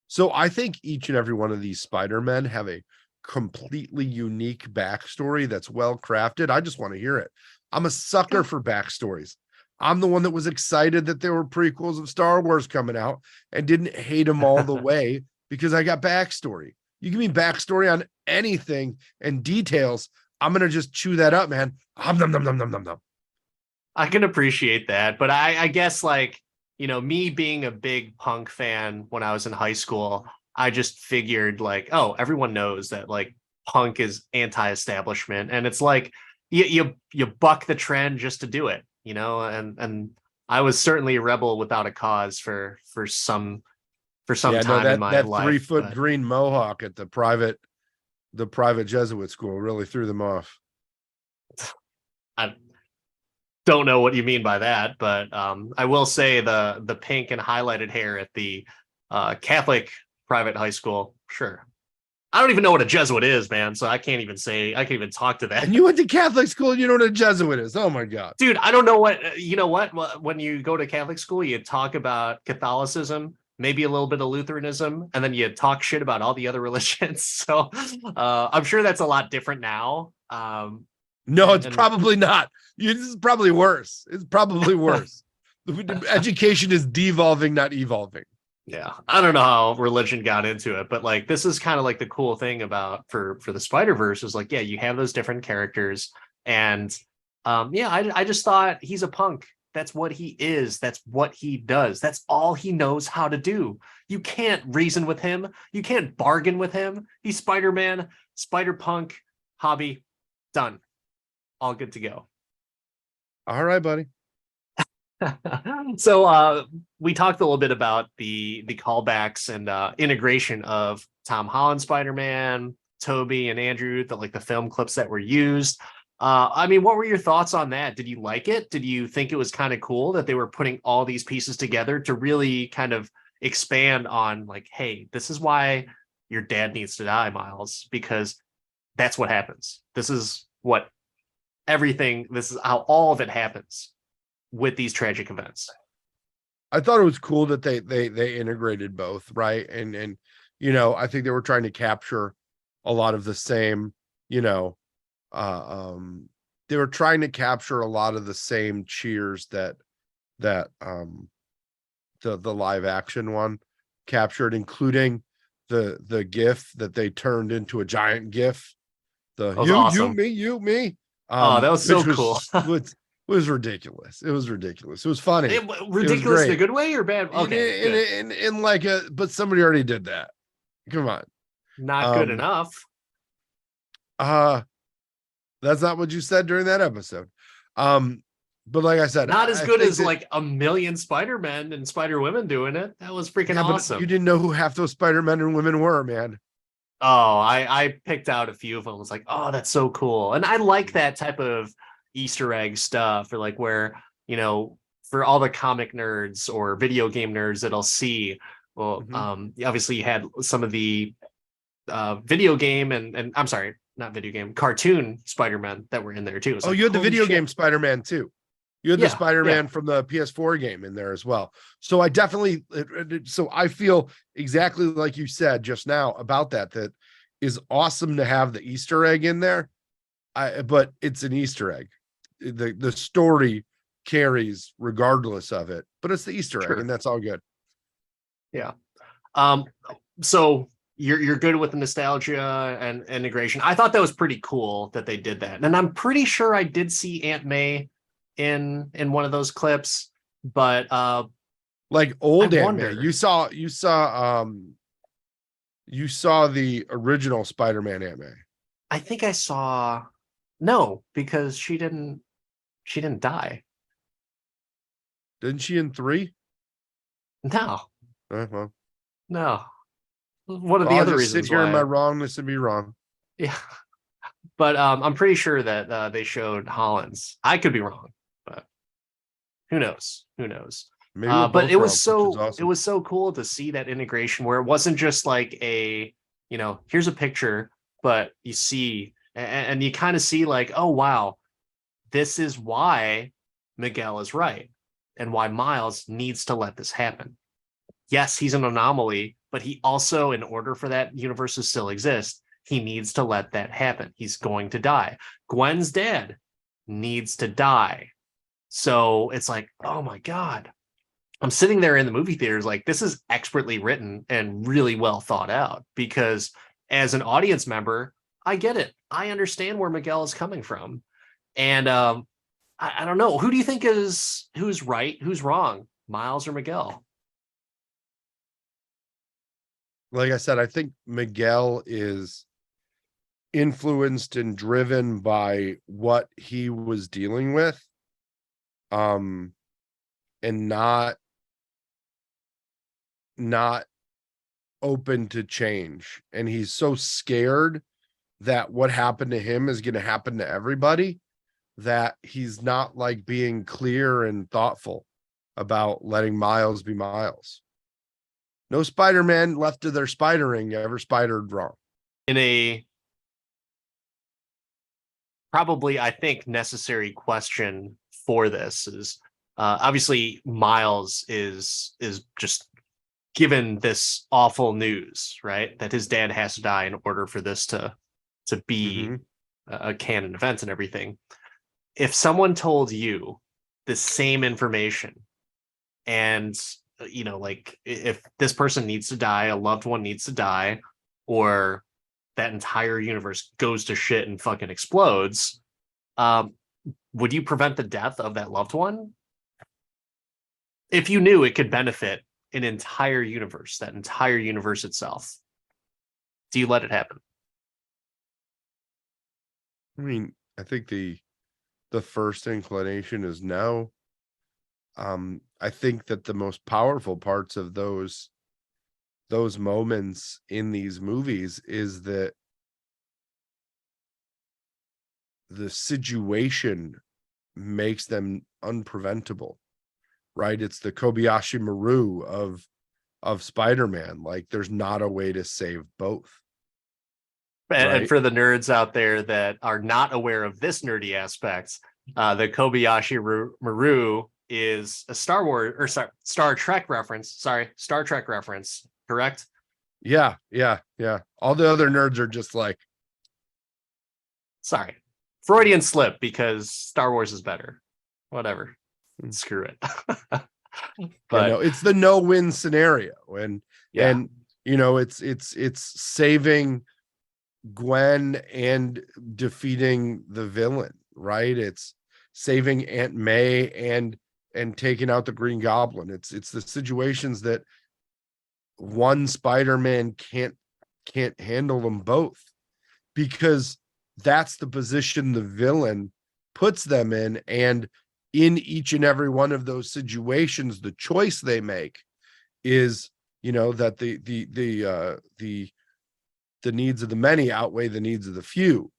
So I think each and every one of these Spider-Men have a completely unique backstory that's well crafted. I just want to hear it. I'm a sucker for backstories. I'm the one that was excited that there were prequels of Star Wars coming out and didn't hate them all the way because I got backstory. You give me backstory on anything and details, I'm gonna just chew that up, man. Nom, nom, nom, nom, nom, nom. I can appreciate that, but I guess like, me being a big punk fan when I was in high school, I just figured like, oh, everyone knows that like punk is anti-establishment, and it's like you buck the trend just to do it, and I was certainly a rebel without a cause for some Yeah, no, time in that my that life. 3-foot But green mohawk at the private Jesuit school really threw them off. I don't know what you mean by that, but I will say the pink and highlighted hair at the Catholic private high school, sure. I don't even know what a Jesuit is, man. So I can't even talk to that. And you went to Catholic school and you know what a Jesuit is. Oh my God. Dude, I don't know what, you know what? When you go to Catholic school, you talk about Catholicism, maybe a little bit of Lutheranism, and then you talk shit about all the other religions. So I'm sure that's a lot different now. No, it's And probably not. This is probably worse. It's probably worse. Education is devolving, not evolving. yeah, I don't know how religion got into it, but like this is kind of like the cool thing about for the Spider-Verse is like, yeah, you have those different characters, and yeah, I just thought he's a punk. That's what he is. That's what he does. That's all he knows how to do. You can't reason with him. You can't bargain with him. He's Spider-Man, Spider-Punk, hobby, done. All good to go. All right, buddy. So we talked a little bit about the callbacks and integration of Tom Holland Spider-Man, Toby and Andrew, the film clips that were used. I mean, what were your thoughts on that? Did you like it? Did you think it was kind of cool that they were putting all these pieces together to really kind of expand on like, hey, this is why your dad needs to die, Miles, because that's what happens. This is how all of it happens with these tragic events. I thought it was cool that they integrated both, right? And I think they were trying to capture a lot of the same, they were trying to capture a lot of the same cheers that the live action one captured, including the GIF that they turned into a giant GIF. That was awesome. You, me. Oh, that was so cool. was ridiculous. It was ridiculous. It was funny. Ridiculous in a good way or bad? Okay, in like but somebody already did that. Come on. Not good enough. That's not what you said during that episode. But like I said, not as good as like a million Spider-Men and Spider-Women doing it. That was freaking awesome. You didn't know who half those Spider-Men and women were, man. Oh, I picked out a few of them. I was like, oh, that's so cool. And I like that type of Easter egg stuff, or like where, for all the comic nerds or video game nerds that'll see, well, obviously you had some of the video game and I'm sorry, not video game, cartoon Spider-Man that were in there too. You had the video game Spider-Man too. You had the Spider-Man from the PS4 game in there as well. So I definitely, so I feel exactly like you said just now about that is awesome to have the Easter egg in there. But it's an Easter egg. The story carries regardless of it, but it's the Easter egg, and that's all good. Yeah. So you're good with the nostalgia and integration. I thought that was pretty cool that they did that, and I'm pretty sure I did see Aunt May in one of those clips, but like old Aunt May. You saw the original Spider-Man Aunt May. I think I saw. No, because she didn't die. Didn't she in 3? No. Well. No. One of the other reasons sit here in my wrongness and be wrong. Yeah. But I'm pretty sure that they showed Holland's. I could be wrong, but who knows? Maybe but it was awesome. It was so cool to see that integration where it wasn't just like here's a picture, but you see and you kind of see like, oh wow, this is why Miguel is right and why Miles needs to let this happen. Yes, he's an anomaly, but he also, in order for that universe to still exist, he needs to let that happen. He's going to die. Gwen's dad needs to die. So it's like, oh my God. I'm sitting there in the movie theaters like this is expertly written and really well thought out because as an audience member, I get it. I understand where Miguel is coming from. And I don't know. Who do you think is who's right, who's wrong, Miles or Miguel? Like I said, I think Miguel is influenced and driven by what he was dealing with, and not open to change. And he's so scared that what happened to him is going to happen to everybody that he's not like being clear and thoughtful about letting Miles be Miles. No Spider-Man left to their spidering ever spidered wrong. In a probably, I think, necessary question for this is obviously Miles is just given this awful news, right? That his dad has to die in order for this to be a canon event and everything. If someone told you the same information and like if this person needs to die, a loved one needs to die, or that entire universe goes to shit and fucking explodes, would you prevent the death of that loved one if you knew it could benefit an entire universe, that entire universe itself? Do you let it happen? I mean, I think the first inclination is no. I think that the most powerful parts of those moments in these movies is that the situation makes them unpreventable, right? It's the Kobayashi Maru of Spider-Man. Like there's not a way to save both. And Right? for the nerds out there that are not aware of this nerdy aspect, the Kobayashi Maru is a Star Wars or Star Trek reference. Sorry, Star Trek reference. Correct? Yeah. All the other nerds are just like, sorry, Freudian slip because Star Wars is better. Whatever. Screw it. but no, it's the no-win scenario, and yeah. and it's saving Gwen and defeating the villain, right? It's saving Aunt May and taking out the Green Goblin. It's the situations that one Spider-Man can't handle them both, because that's the position the villain puts them in. And in each and every one of those situations, the choice they make is, that the needs of the many outweigh the needs of the few.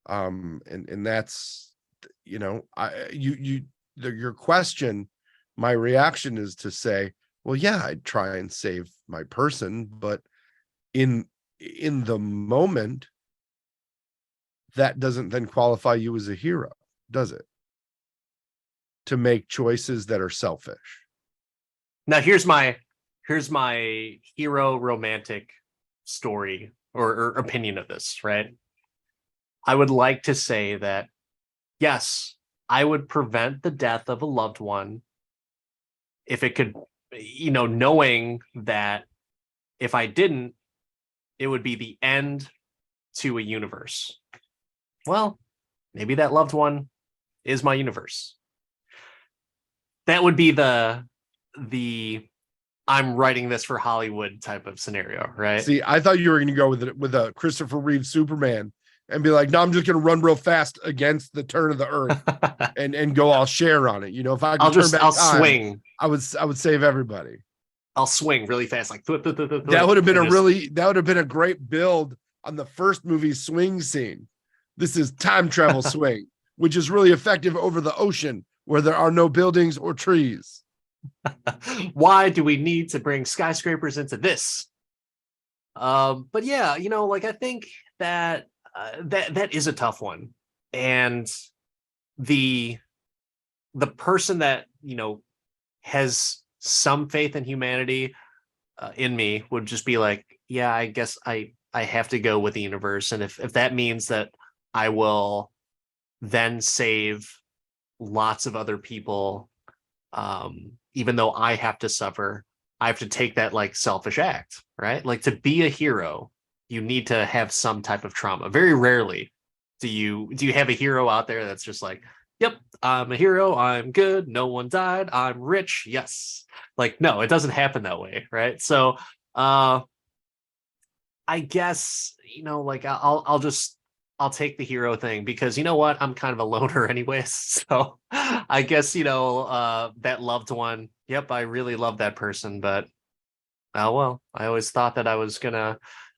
And that's, your question, my reaction is to say, well, yeah, I'd try and save my person, but in the moment, that doesn't then qualify you as a hero, does it? To make choices that are selfish. Now here's my hero romantic story or opinion of this, right? I would like to say that yes, I would prevent the death of a loved one if it could, knowing that if I didn't, it would be the end to a universe. Well, maybe that loved one is my universe. That would be the I'm writing this for Hollywood type of scenario, right? See, I thought you were going to go with a Christopher Reeve Superman and be like, no, I'm just going to run real fast against the turn of the earth and go all share on it. If I could I'll swing. I would save everybody. I'll swing really fast, like that would have been a great build on the first movie's swing scene. This is time travel swing, which is really effective over the ocean where there are no buildings or trees. Why do we need to bring skyscrapers into this? But yeah, I think that that is a tough one, and the the person that, has some faith in humanity, in me, would just be like, yeah, I guess I have to go with the universe, and if that means that I will then save lots of other people, even though I have to suffer, I have to take that like selfish act, right? Like, to be a hero, you need to have some type of trauma. Very rarely do you have a hero out there that's just like, yep, I'm a hero, I'm good, no one died, I'm rich, yes. Like, no, it doesn't happen that way, right? So I guess, like, I'll take the hero thing, because you know what? I'm kind of a loner anyways. So I guess, that loved one. Yep, I really love that person, but oh well. I always thought that I was gonna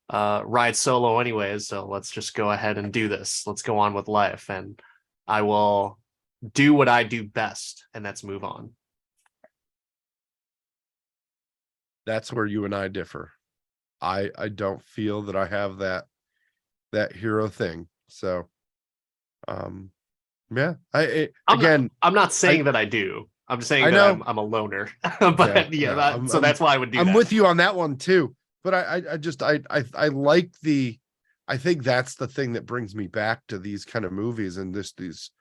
ride solo anyways. So let's just go ahead and do this. Let's go on with life, and I will do what I do best, and that's move on. That's where you and I differ. I don't feel that I have that hero thing. So yeah, again, I'm not I saying that I do. I'm just saying I that know. I'm a loner. Yeah, But yeah, no, so that's why I would do I'm that. with you on that one too. But I just I like the, I think that's the thing that brings me back to these kind of movies and these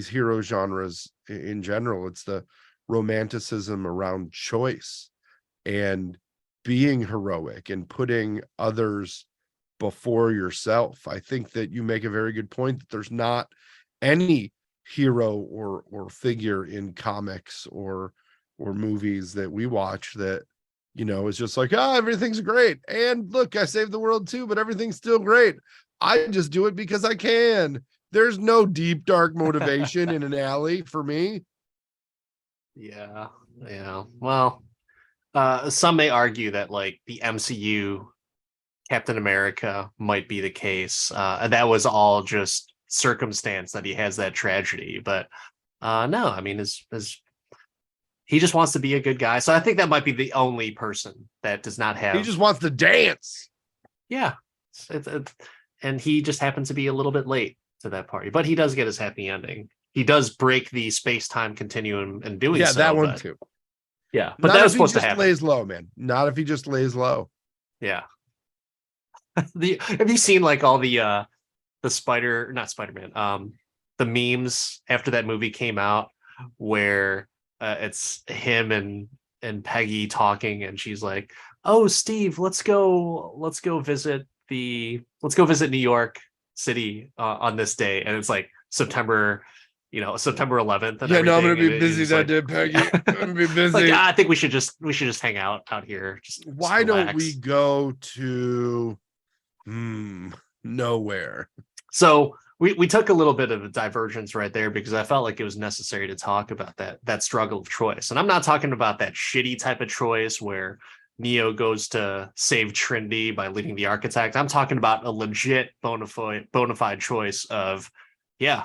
hero genres in general. It's the romanticism around choice and being heroic and putting others before yourself. I think that you make a very good point that there's not any hero or figure in comics or movies that we watch that, is just like, oh, everything's great. And look, I saved the world too, but everything's still great. I just do it because I can. There's no deep, dark motivation in an alley for me. Yeah, yeah. Well, some may argue that like the MCU Captain America might be the case. And that was all just circumstance that he has that tragedy. But no, I mean, as he just wants to be a good guy. So I think that might be the only person that does not He have. just wants to dance. Yeah, and he just happens to be a little bit late to that party, but he does get his happy ending. He does break the space time continuum in doing Yeah, that so. one But too. yeah, but Not that was if he supposed to just happen. lays low, man. Not if he just lays low. Yeah. Have you seen like all the Spider, not Spider-Man, the memes after that movie came out, where it's him and Peggy talking, and she's like, "Oh, Steve, let's go visit New York City on this day," and it's like September 11th and Yeah, no, I'm gonna everything, and be it's busy just that like, day, Peggy. I'm gonna be like, busy. I think we should just hang out here, just Why don't we relax. go to nowhere? So we took a little bit of a divergence right there, because I felt like it was necessary to talk about that struggle of choice. And I'm not talking about that shitty type of choice where Neo goes to save Trinity by leading the architect. I'm talking about a legit bona fide choice of, yeah,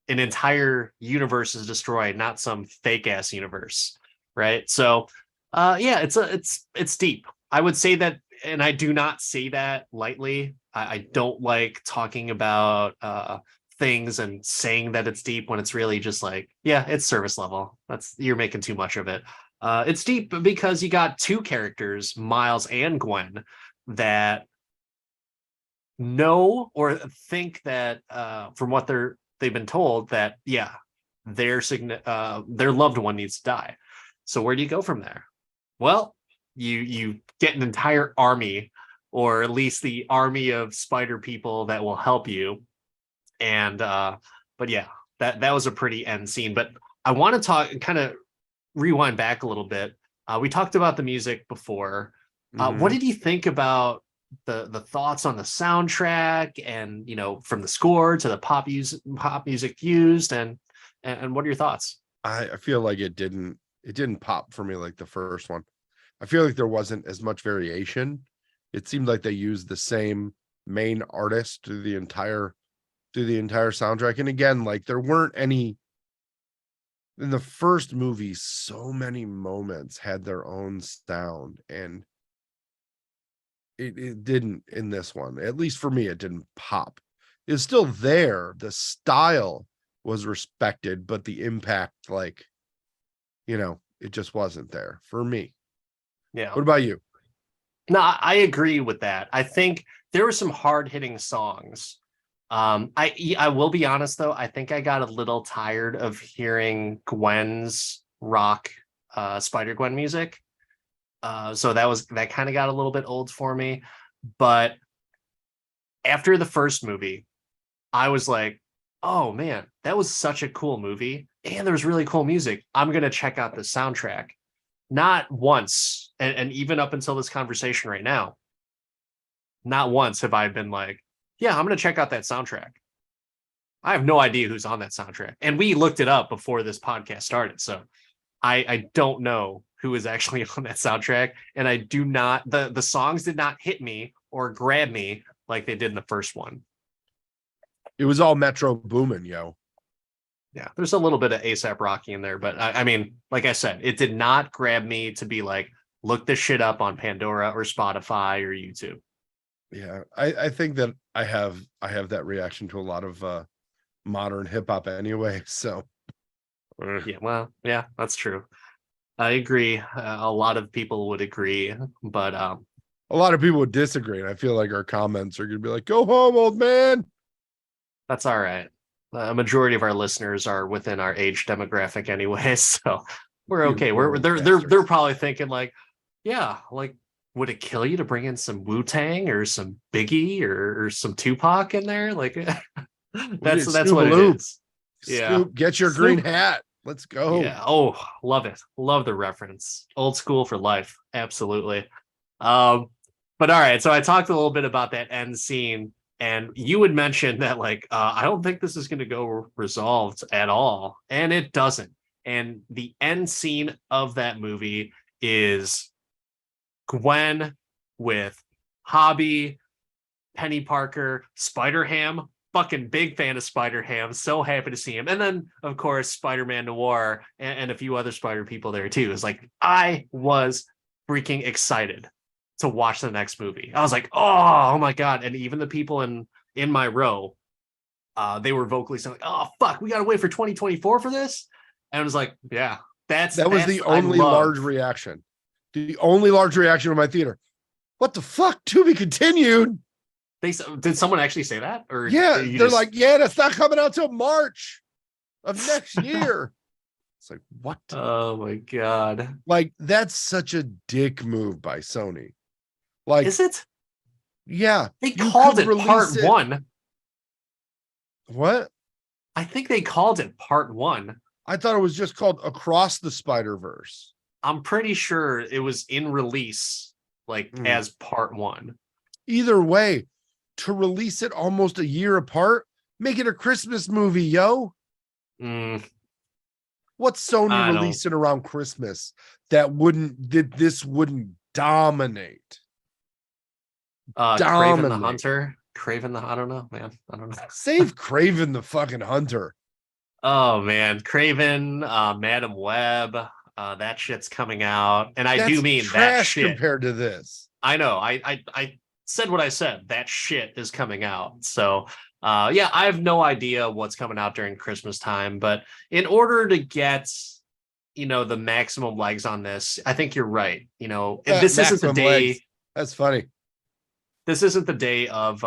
an entire universe is destroyed, not some fake ass universe, right? So yeah, it's deep. I would say that, and I do not say that lightly. I don't like talking about things and saying that it's deep when it's really just like, yeah, it's service level. You're making too much of it. It's deep because you got two characters, Miles and Gwen, that know or think that, from what they've been told, that yeah, their loved one needs to die. So where do you go from there? Well, you get an entire army, or at least the army of spider people that will help you. And but yeah, that was a pretty end scene. But I want to talk, kind of rewind back a little bit. We talked about the music before. What Mhm. did you think about the thoughts on the soundtrack, and from the score to the pop music used, and what are your thoughts? I feel like it didn't pop for me like the first one. I feel like there wasn't as much variation. It seemed like they used the same main artist through the entire soundtrack. And again, like there weren't any in the first movie, so many moments had their own sound, and it didn't in this one. At least for me, it didn't pop. It's still there. The style was respected, but the impact, like it just wasn't there for me. Yeah. What about you? No, I agree with that. I think there were some hard hitting songs. I will be honest though, I think I got a little tired of hearing Gwen's rock Spider-Gwen music. So that kind of got a little bit old for me. But after the first movie, I was like, oh man, that was such a cool movie. And there was really cool music. I'm gonna check out the soundtrack. Not once, and even up until this conversation right now, not once have I been like, yeah, I'm gonna check out that soundtrack. I have no idea who's on that soundtrack. And we looked it up before this podcast started. So I don't know who is actually on that soundtrack. And I do not, the songs did not hit me or grab me like they did in the first one. It was all Metro Boomin, yo. Yeah, there's a little bit of ASAP Rocky in there, but I mean, like I said, it did not grab me to be like, look this shit up on Pandora or Spotify or YouTube. Yeah, I think that I have that reaction to a lot of modern hip hop anyway. So Yeah, well, yeah, that's true. I agree. A lot of people would agree, but a lot of people would disagree, and I feel like our comments are gonna be like, "Go home, old man." that's all right. A majority of our listeners are within our age demographic anyway, so we're You okay. little They're probably thinking like, yeah, like would it kill you to bring in some Wu-Tang or some Biggie or some Tupac in there? Like that's Snoop what it Loop. is. Yeah. Snoop, get your Snoop. green hat. Let's go. Yeah. Oh, love it. Love the reference. Old school for life. Absolutely. Um, but all right. So I talked a little bit about that end scene, and you would mention that like I don't think this is going to go resolved at all, and it doesn't. And the end scene of that movie is Gwen with Hobby, Penny Parker, Spider Ham. Fucking big fan of Spider Ham. So happy to see him. And then, of course, Spider-Man Noir and a few other Spider people there too. It's like I was freaking excited to watch the next movie. I was like, oh my god! And even the people in my row, they were vocally saying, "Oh fuck, we gotta wait for 2024 for this." And I was like, yeah, that was the only large reaction. The only large reaction in my theater. What the fuck? To be continued. Did someone actually say that? Or yeah, they're like, yeah, that's not coming out till March of next year. It's like, what? Oh my god! Like, that's such a dick move by Sony. Like, is it? Yeah, they called it part one. What? I think they called it part one. I thought it was just called Across the Spider-Verse. I'm pretty sure it was in release, like as part one. Either way, to release it almost a year apart, make it a Christmas movie, yo. What's Sony releasing around Christmas that this wouldn't dominate? Craven the Hunter. I don't know, man. I don't know. Save Craven the fucking Hunter. Oh man, Craven, Madam Web, that shit's coming out, and I do mean that shit compared to this. I know. I said what I said. That shit is coming out. So yeah, I have no idea what's coming out during Christmas time, but in order to get the maximum legs on this, I think you're right. This isn't the day. Legs. That's funny. This isn't the day of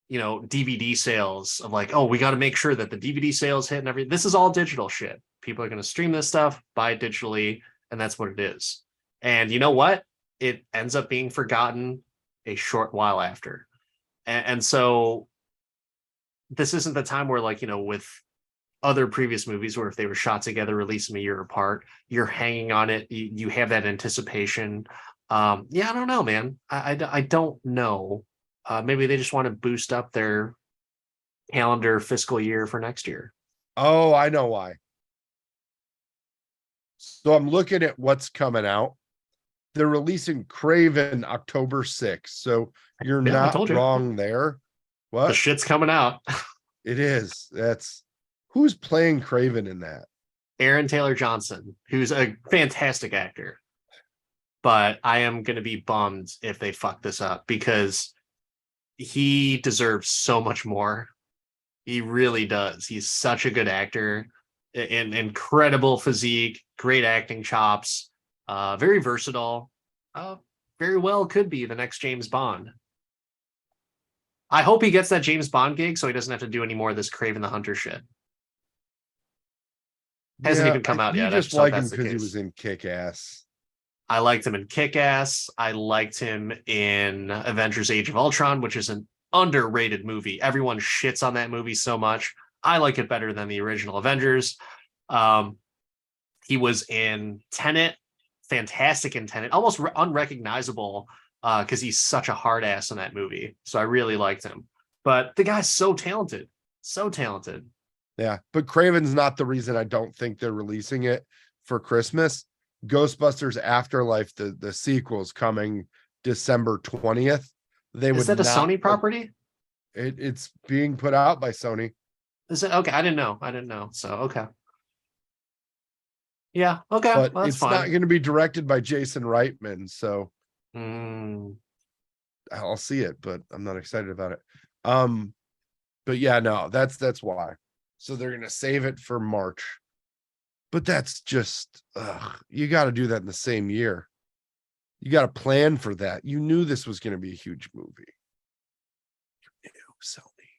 DVD sales of like, oh, we got to make sure that the DVD sales hit and everything. This is all digital shit. People are going to stream this stuff, buy it digitally, and that's what it is. And you know what? It ends up being forgotten a short while after. And so this isn't the time where, like, with other previous movies where if they were shot together, release them a year apart, you're hanging on it. You have that anticipation. Yeah, I don't know, man. I don't know. Maybe they just want to boost up their calendar fiscal year for next year. Oh, I know why. So I'm looking at what's coming out. They're releasing Craven October 6th. So you're not wrong there. What? The shit's coming out. It is. Who's playing Craven in that? Aaron Taylor Johnson, who's a fantastic actor. But I am going to be bummed if they fuck this up because he deserves so much more. He really does. He's such a good actor. an incredible physique, great acting chops, very versatile. Very well could be the next James Bond. I hope he gets that James Bond gig so he doesn't have to do any more of this Craven the Hunter shit. Hasn't Yeah, even come out you yet. I just just hope like him that's the because he was case. in Kick-Ass. I liked him in Kick-Ass. I liked him in Avengers Age of Ultron, which is an underrated movie. Everyone shits on that movie so much. I like it better than the original Avengers. Um, he was in Tenet, fantastic in Tenet, almost unrecognizable because he's such a hard ass in that movie. So I really liked him. But the guy's so talented, so talented. Yeah, but Craven's not the reason I don't think they're releasing it for Christmas. Ghostbusters Afterlife, the sequel's coming December 20th. They Is would that a not Sony property? it's being put out by Sony. Is it okay? I didn't know. I didn't know. So okay. Yeah. Okay. But Well, that's it's not fine. going to be directed by Jason Reitman, so Mm. I'll see it, but I'm not excited about it. But yeah, no, that's why. So they're gonna save it for March. But that's just you got to do that in the same year. You got to plan for that. You knew this was going to be a huge movie. You knew, Sony.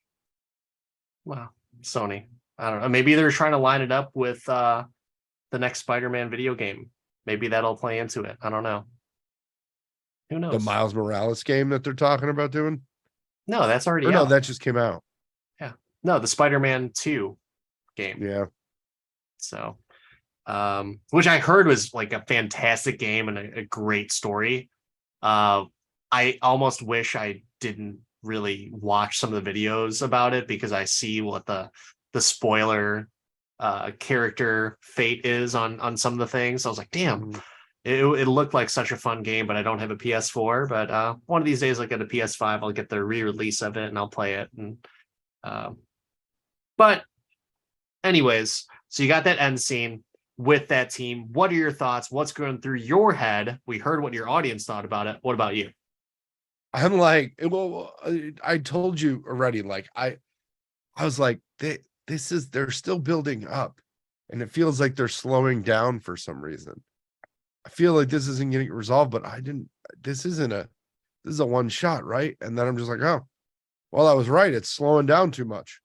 Well, Sony. I don't know. Maybe they're trying to line it up with the next Spider-Man video game. Maybe that'll play into it. I don't know. Who The knows? Miles Morales game that they're talking about doing. No, that's Or already no, out. that just came out. Yeah. No, the Spider-Man 2 game. Yeah. So, which I heard was like a fantastic game and a great story. Uh, I almost wish I didn't really watch some of the videos about it because I see what the spoiler character fate is on some of the things. I was like, damn, Mhm. it looked like such a fun game, but I don't have a PS4. But one of these days I'll get a PS5. I'll get the re-release of it and I'll play it. And uh, but anyways, so you got that end scene with that team. What are your thoughts? What's going through your head? We heard what your audience thought about it. What about you? I'm like, well, I told you already. Like, I was like, they're still building up, and it feels like they're slowing down for some reason. I feel like this isn't getting resolved, but I didn't. This isn't a. This is a one shot, right? And then I'm just like, oh, well, I was right. It's slowing down too much.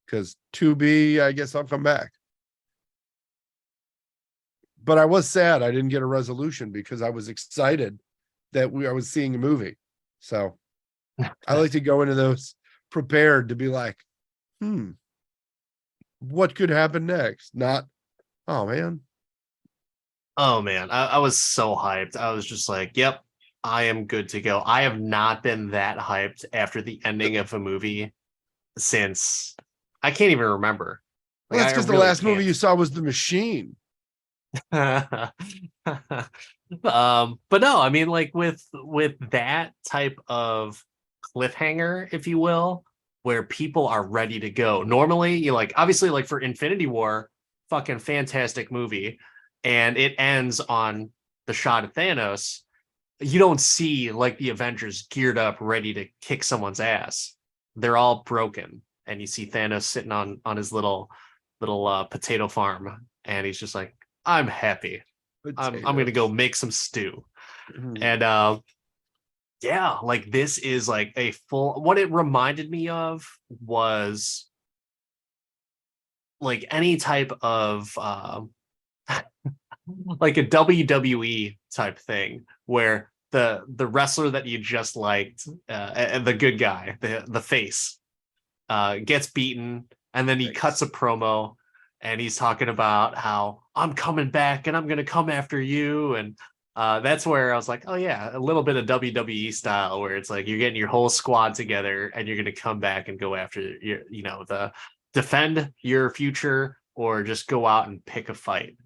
Because 2B, I guess I'll come back. But I was sad I didn't get a resolution because I was excited that I was seeing a movie. So I like to go into those prepared to be like, what could happen next? Not, oh man. Oh man, I was so hyped. I was just like, yep, I am good to go. I have not been that hyped after the ending of a movie since I can't even remember. Well, Like that's I because the really last movie can't. you saw was The Machine. But no, I mean, like with that type of cliffhanger, if you will, where people are ready to go. Normally, you like obviously like for Infinity War, fucking fantastic movie, and it ends on the shot of Thanos. You don't see like the Avengers geared up, ready to kick someone's ass. They're all broken, and you see Thanos sitting on his little potato farm, and he's just like, "I'm happy. I'm gonna go Potatoes. make some stew." Mhm. And yeah, like this is like a full. What it reminded me of was like any type of like a WWE type thing where the wrestler that you just liked, and the good guy, the face, gets beaten, and then he cuts Thanks. a promo, and he's talking about how I'm coming back and I'm gonna come after you, and that's where I was like, oh yeah, a little bit of WWE style, where it's like you're getting your whole squad together and you're gonna come back and go after your, the defend your future or just go out and pick a fight.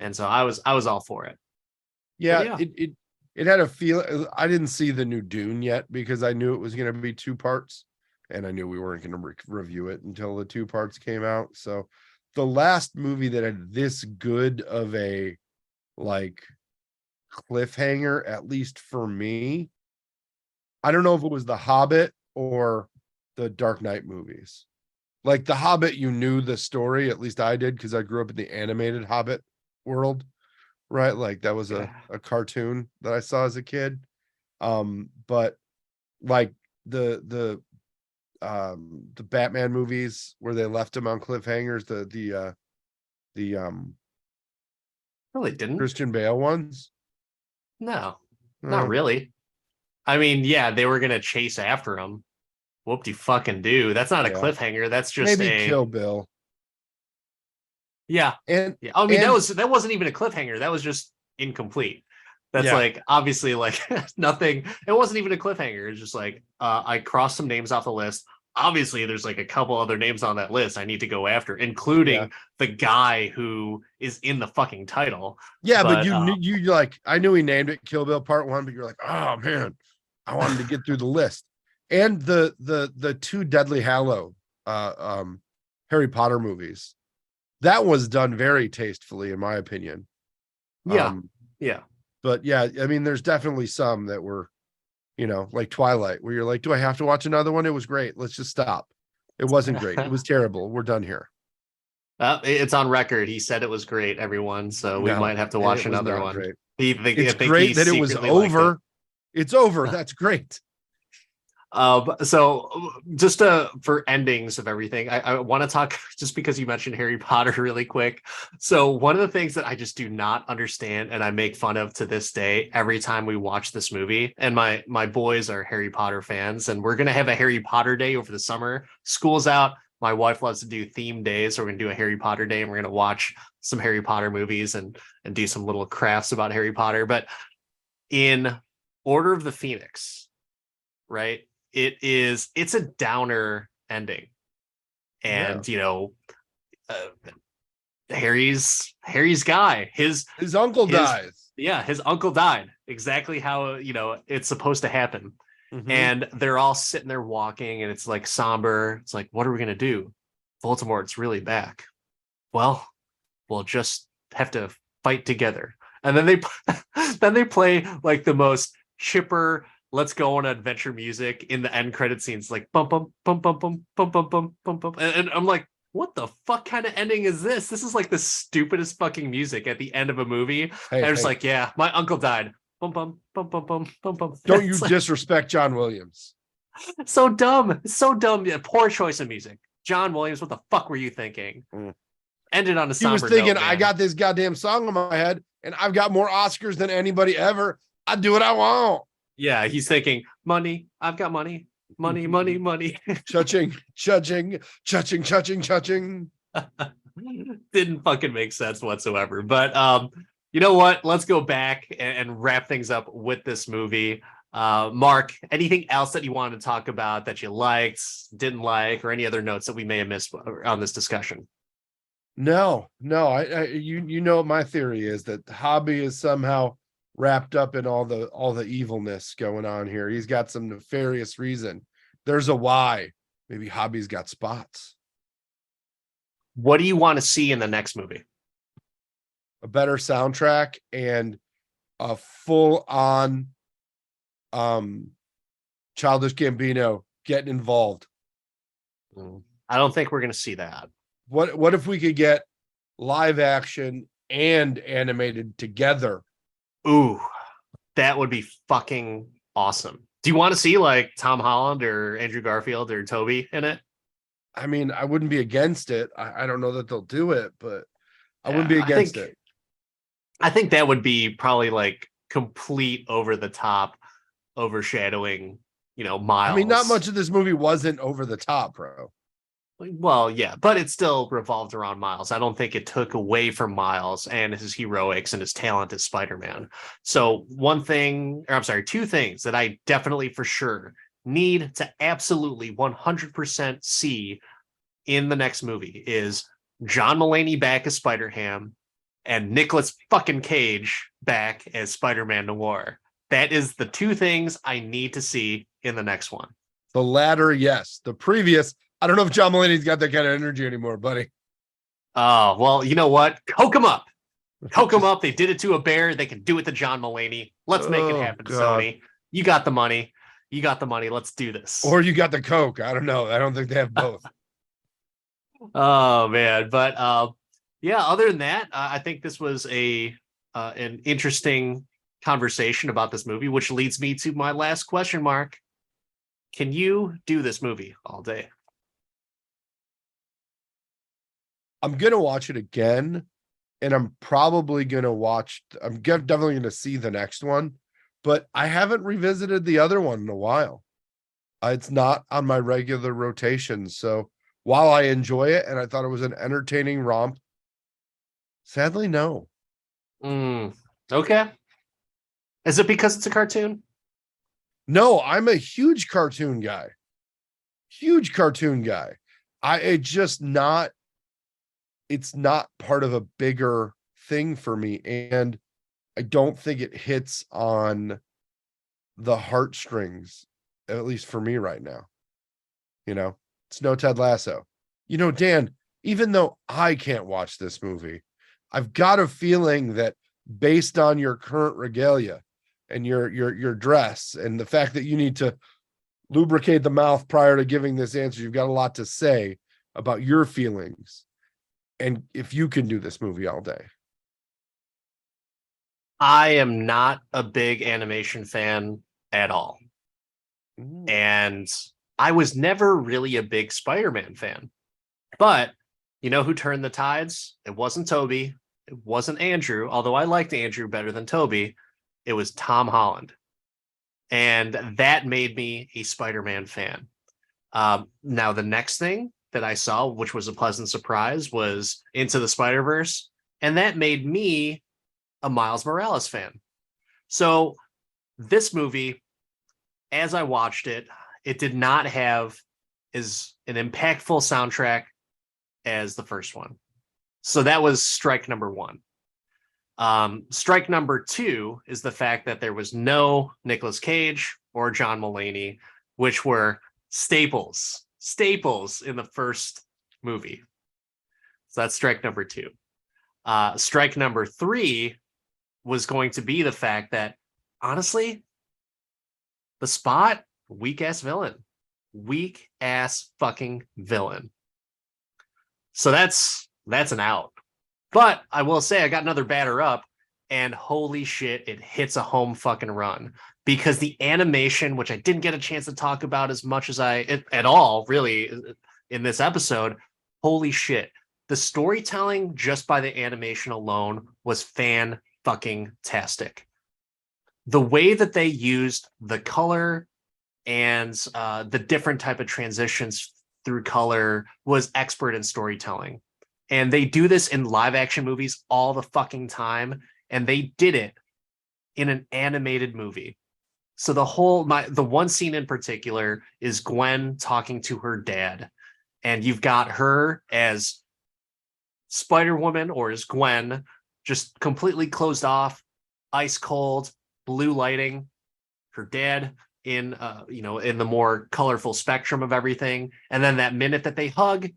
And so I was all for it. But Yeah, yeah. it had a feel. I didn't see the new Dune yet because I knew it was going to be two parts, and I knew we weren't going to review it until the two parts came out. So, the last movie that had this good of a like cliffhanger, at least for me, I don't know if it was The Hobbit or the Dark Knight movies. Like The Hobbit, you knew the story, at least I did, because I grew up in the animated Hobbit world, right? Like that was Yeah. a cartoon that I saw as a kid. But like the Batman movies where they left him on cliffhangers, the No, they didn't. Christian Bale ones. No, not Uh, really. I mean, yeah, they were gonna chase after him. Whoop de fucking do. That's not a yeah, cliffhanger. That's just maybe a Kill Bill. yeah. And Yeah. I mean, and that wasn't even a cliffhanger. That was just incomplete. That's yeah, like obviously like nothing. It wasn't even a cliffhanger. It's just like I crossed some names off the list. Obviously, there's like a couple other names on that list I need to go after, yeah, including the guy who is in the fucking title. yeah. But But you knew you like I knew he named it Kill Bill Part One, but you're like, oh man, I wanted to get through the list. And the two Deadly Hallow Harry Potter movies. That was done very tastefully, in my opinion. yeah, Um, yeah. but yeah, I mean, there's definitely some that were, like Twilight, where you're like, do I have to watch another one? It was great. Let's just stop. It wasn't great. It was terrible. We're done here. It's on record. He said it was great, everyone. So we No, might have to it watch was another not one. great. I It's think he great that it was secretly liked it. over. It's over. That's great. So just for endings of everything, I want to talk just because you mentioned Harry Potter really quick. So one of the things that I just do not understand and I make fun of to this day every time we watch this movie, and my boys are Harry Potter fans, and we're gonna have a Harry Potter day over the summer. School's out. My wife loves to do theme days, so we're gonna do a Harry Potter day and we're gonna watch some Harry Potter movies and do some little crafts about Harry Potter. But in Order of the Phoenix, right? It's a downer ending, Yeah. and uh, Harry's guy, His uncle his dies. yeah, his uncle died exactly how it's supposed to happen, Mm-hmm. and they're all sitting there walking, and it's like somber. It's like, what are we gonna do? Voldemort's really back. Well, we'll just have to fight together. And then they then they play like the most chipper let's go on adventure music in the end credit scenes, like bum bum bum bum bum bum bum bum bum bum. And I'm like, what the fuck kind of ending is this? This is like the stupidest fucking music at the end of a movie. And Hey, I'm just hey, like, yeah, my uncle died. Bum bum bum bum bum bum bum. don't you It's like disrespect John Williams? so dumb. So dumb. Yeah, poor choice of music. John Williams, what the fuck were you thinking? Mm. Ended on a He was somber thinking, note, I man. got this goddamn song in my head, and I've got more Oscars than anybody ever. I do what I want. Yeah, he's thinking, money, I've got money, money, money, money. Chutching, chutching, chutching, chutching, chutching. Didn't fucking make sense whatsoever. But you know what? Let's go back and wrap things up with this movie. Mark, anything else that you wanted to talk about that you liked, didn't like, or any other notes that we may have missed on this discussion? No, no, you know what my theory is, that Hobby is somehow wrapped up in all the evilness going on here. He's got some nefarious reason. There's a why. Maybe Hobby's got spots. What do you want to see in the next movie? A better soundtrack and a full on Childish Gambino getting involved. I don't think we're going to see that. What if we could get live action and animated together? Ooh, that would be fucking awesome. Do you want to see like Tom Holland or Andrew Garfield or Toby in it? I mean, I wouldn't be against it. I don't know that they'll do it, but I wouldn't Yeah, be I against think it. I think that would be probably like complete over the top, overshadowing, I mean, not Miles. much of this movie wasn't over the top, bro. Well, yeah, but it still revolved around Miles. I don't think it took away from Miles and his heroics and his talent as Spider-Man. So two things that I definitely for sure need to absolutely 100% see in the next movie is John Mulaney back as Spider-Ham and Nicolas fucking Cage back as Spider-Man Noir. That is the two things I need to see in the next one. The latter, yes. The previous, I don't know if John Mulaney's got that kind of energy anymore, buddy. Oh, well, you know what? Coke them up. Coke them up. They did it to a bear. They can do it to John Mulaney. Let's make it Oh happen, God. Sony. You got the money. You got the money. Let's do this. Or you got the Coke. I don't know. I don't think they have both. Oh man, but yeah, other than that, I think this was a an interesting conversation about this movie, which leads me to my last question, Mark. Can you do this movie all day? I'm gonna watch it again, and I'm probably gonna watch. Definitely gonna see the next one, but I haven't revisited the other one in a while. It's not on my regular rotation. So while I enjoy it and I thought it was an entertaining romp, sadly, no. Mm, okay. Is it because it's a cartoon? No, I'm a huge cartoon guy. Huge cartoon guy. It's not part of a bigger thing for me. And I don't think it hits on the heartstrings, at least for me right now. You know, it's no Ted Lasso. Dan, even though I can't watch this movie, I've got a feeling that based on your current regalia and your dress and the fact that you need to lubricate the mouth prior to giving this answer, you've got a lot to say about your feelings and if you can do this movie all day. I am not a big animation fan at all. Mm. And I was never really a big Spider-Man fan. But you know who turned the tides? It wasn't Toby. It wasn't Andrew, although I liked Andrew better than Toby. It was Tom Holland. And that made me a Spider-Man fan. Now, the next thing that I saw, which was a pleasant surprise, was Into the Spider-Verse. And that made me a Miles Morales fan. So this movie, as I watched it, it did not have as an impactful soundtrack as the first one. So that was strike number one. Strike number two is the fact that there was no Nicolas Cage or John Mulaney, which were staples in the first movie. So that's strike number two. Strike number three was going to be the fact that, honestly, the Spot, weak ass villain. Weak ass fucking villain. So that's an out. But I will say I got another batter up, and holy shit, it hits a home fucking run because the animation, which I didn't get a chance to talk about as much as at all, really, in this episode, holy shit. The storytelling just by the animation alone was fan fucking tastic. The way that they used the color and the different type of transitions through color was expert in storytelling. And they do this in live action movies all the fucking time. And they did it in an animated movie. So the one scene in particular is Gwen talking to her dad. And you've got her as Spider-Woman or as Gwen, just completely closed off, ice cold, blue lighting. Her dad in in the more colorful spectrum of everything. And then that minute that they hug,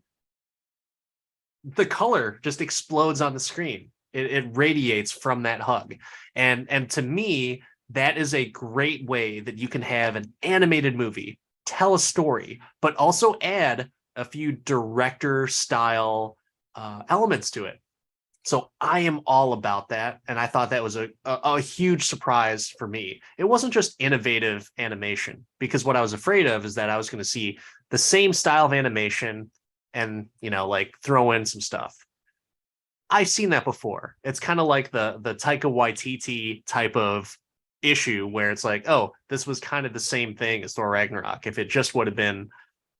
the color just explodes on the screen. It radiates from that hug. And to me, that is a great way that you can have an animated movie tell a story, but also add a few director style elements to it. So I am all about that. And I thought that was a huge surprise for me. It wasn't just innovative animation, because what I was afraid of is that I was going to see the same style of animation and, like throw in some stuff. I've seen that before. It's kind of like the Taika Waititi type of issue where it's like, oh, this was kind of the same thing as Thor Ragnarok. If it just would have been,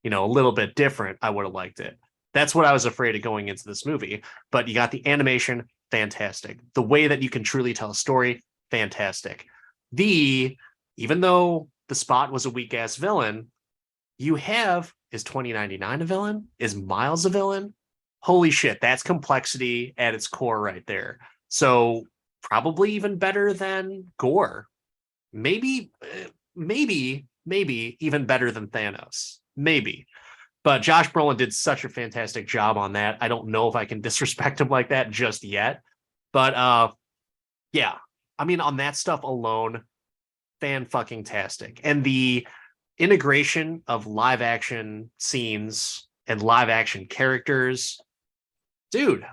a little bit different, I would have liked it. That's what I was afraid of going into this movie. But you got the animation, fantastic. The way that you can truly tell a story, fantastic. Even though the Spot was a weak ass villain, you have, is 2099 a villain? Is Miles a villain? Holy shit, that's complexity at its core right there. So probably even better than Gore. Maybe, maybe even better than Thanos. Maybe. But Josh Brolin did such a fantastic job on that. I don't know if I can disrespect him like that just yet. But yeah, I mean, on that stuff alone, fan fucking tastic. And the integration of live action scenes and live action characters. Dude,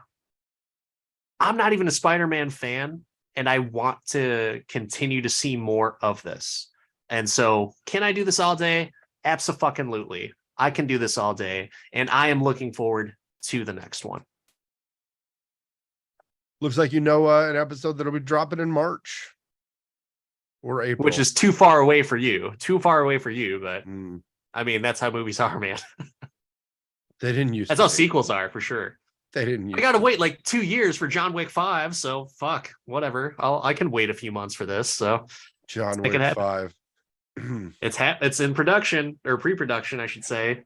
I'm not even a Spider-Man fan, and I want to continue to see more of this. And so, can I do this all day? Abso-fucking-lutely. I can do this all day, and I am looking forward to the next one. Looks like an episode that'll be dropping in March or April, which is too far away for you. Too far away for you, but Mm. I mean, that's how movies are, man. They didn't use. That's how sequels are, for sure. They didn't. Use I gotta wait like 2 years for John Wick 5, so fuck, whatever. I can wait a few months for this. So John make it Wick happen. 5. It's in production, or pre-production, I should say.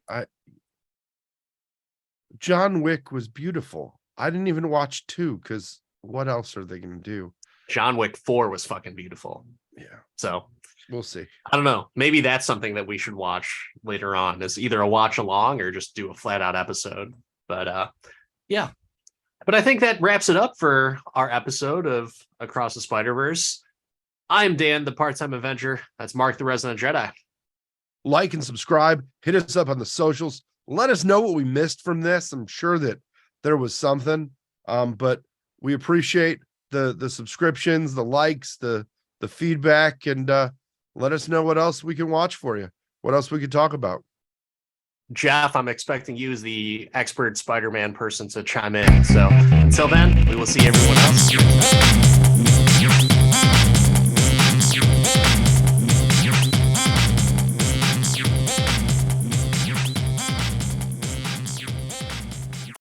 John Wick was beautiful. I didn't even watch 2 because what else are they gonna do? John Wick 4 was fucking beautiful. Yeah, So we'll see. I don't know. Maybe that's something that we should watch later on, is either a watch along or just do a flat out episode. But yeah. But I think that wraps it up for our episode of Across the Spider-Verse. I'm Dan, the part-time Avenger. That's Mark, the resident Jedi. Like and subscribe. Hit us up on the socials. Let us know what we missed from this. I'm sure that there was something. But we appreciate the subscriptions, the likes, the feedback, and let us know what else we can watch for you. What else we could talk about. Jeff, I'm expecting you as the expert Spider-Man person to chime in. So until then, we will see everyone else.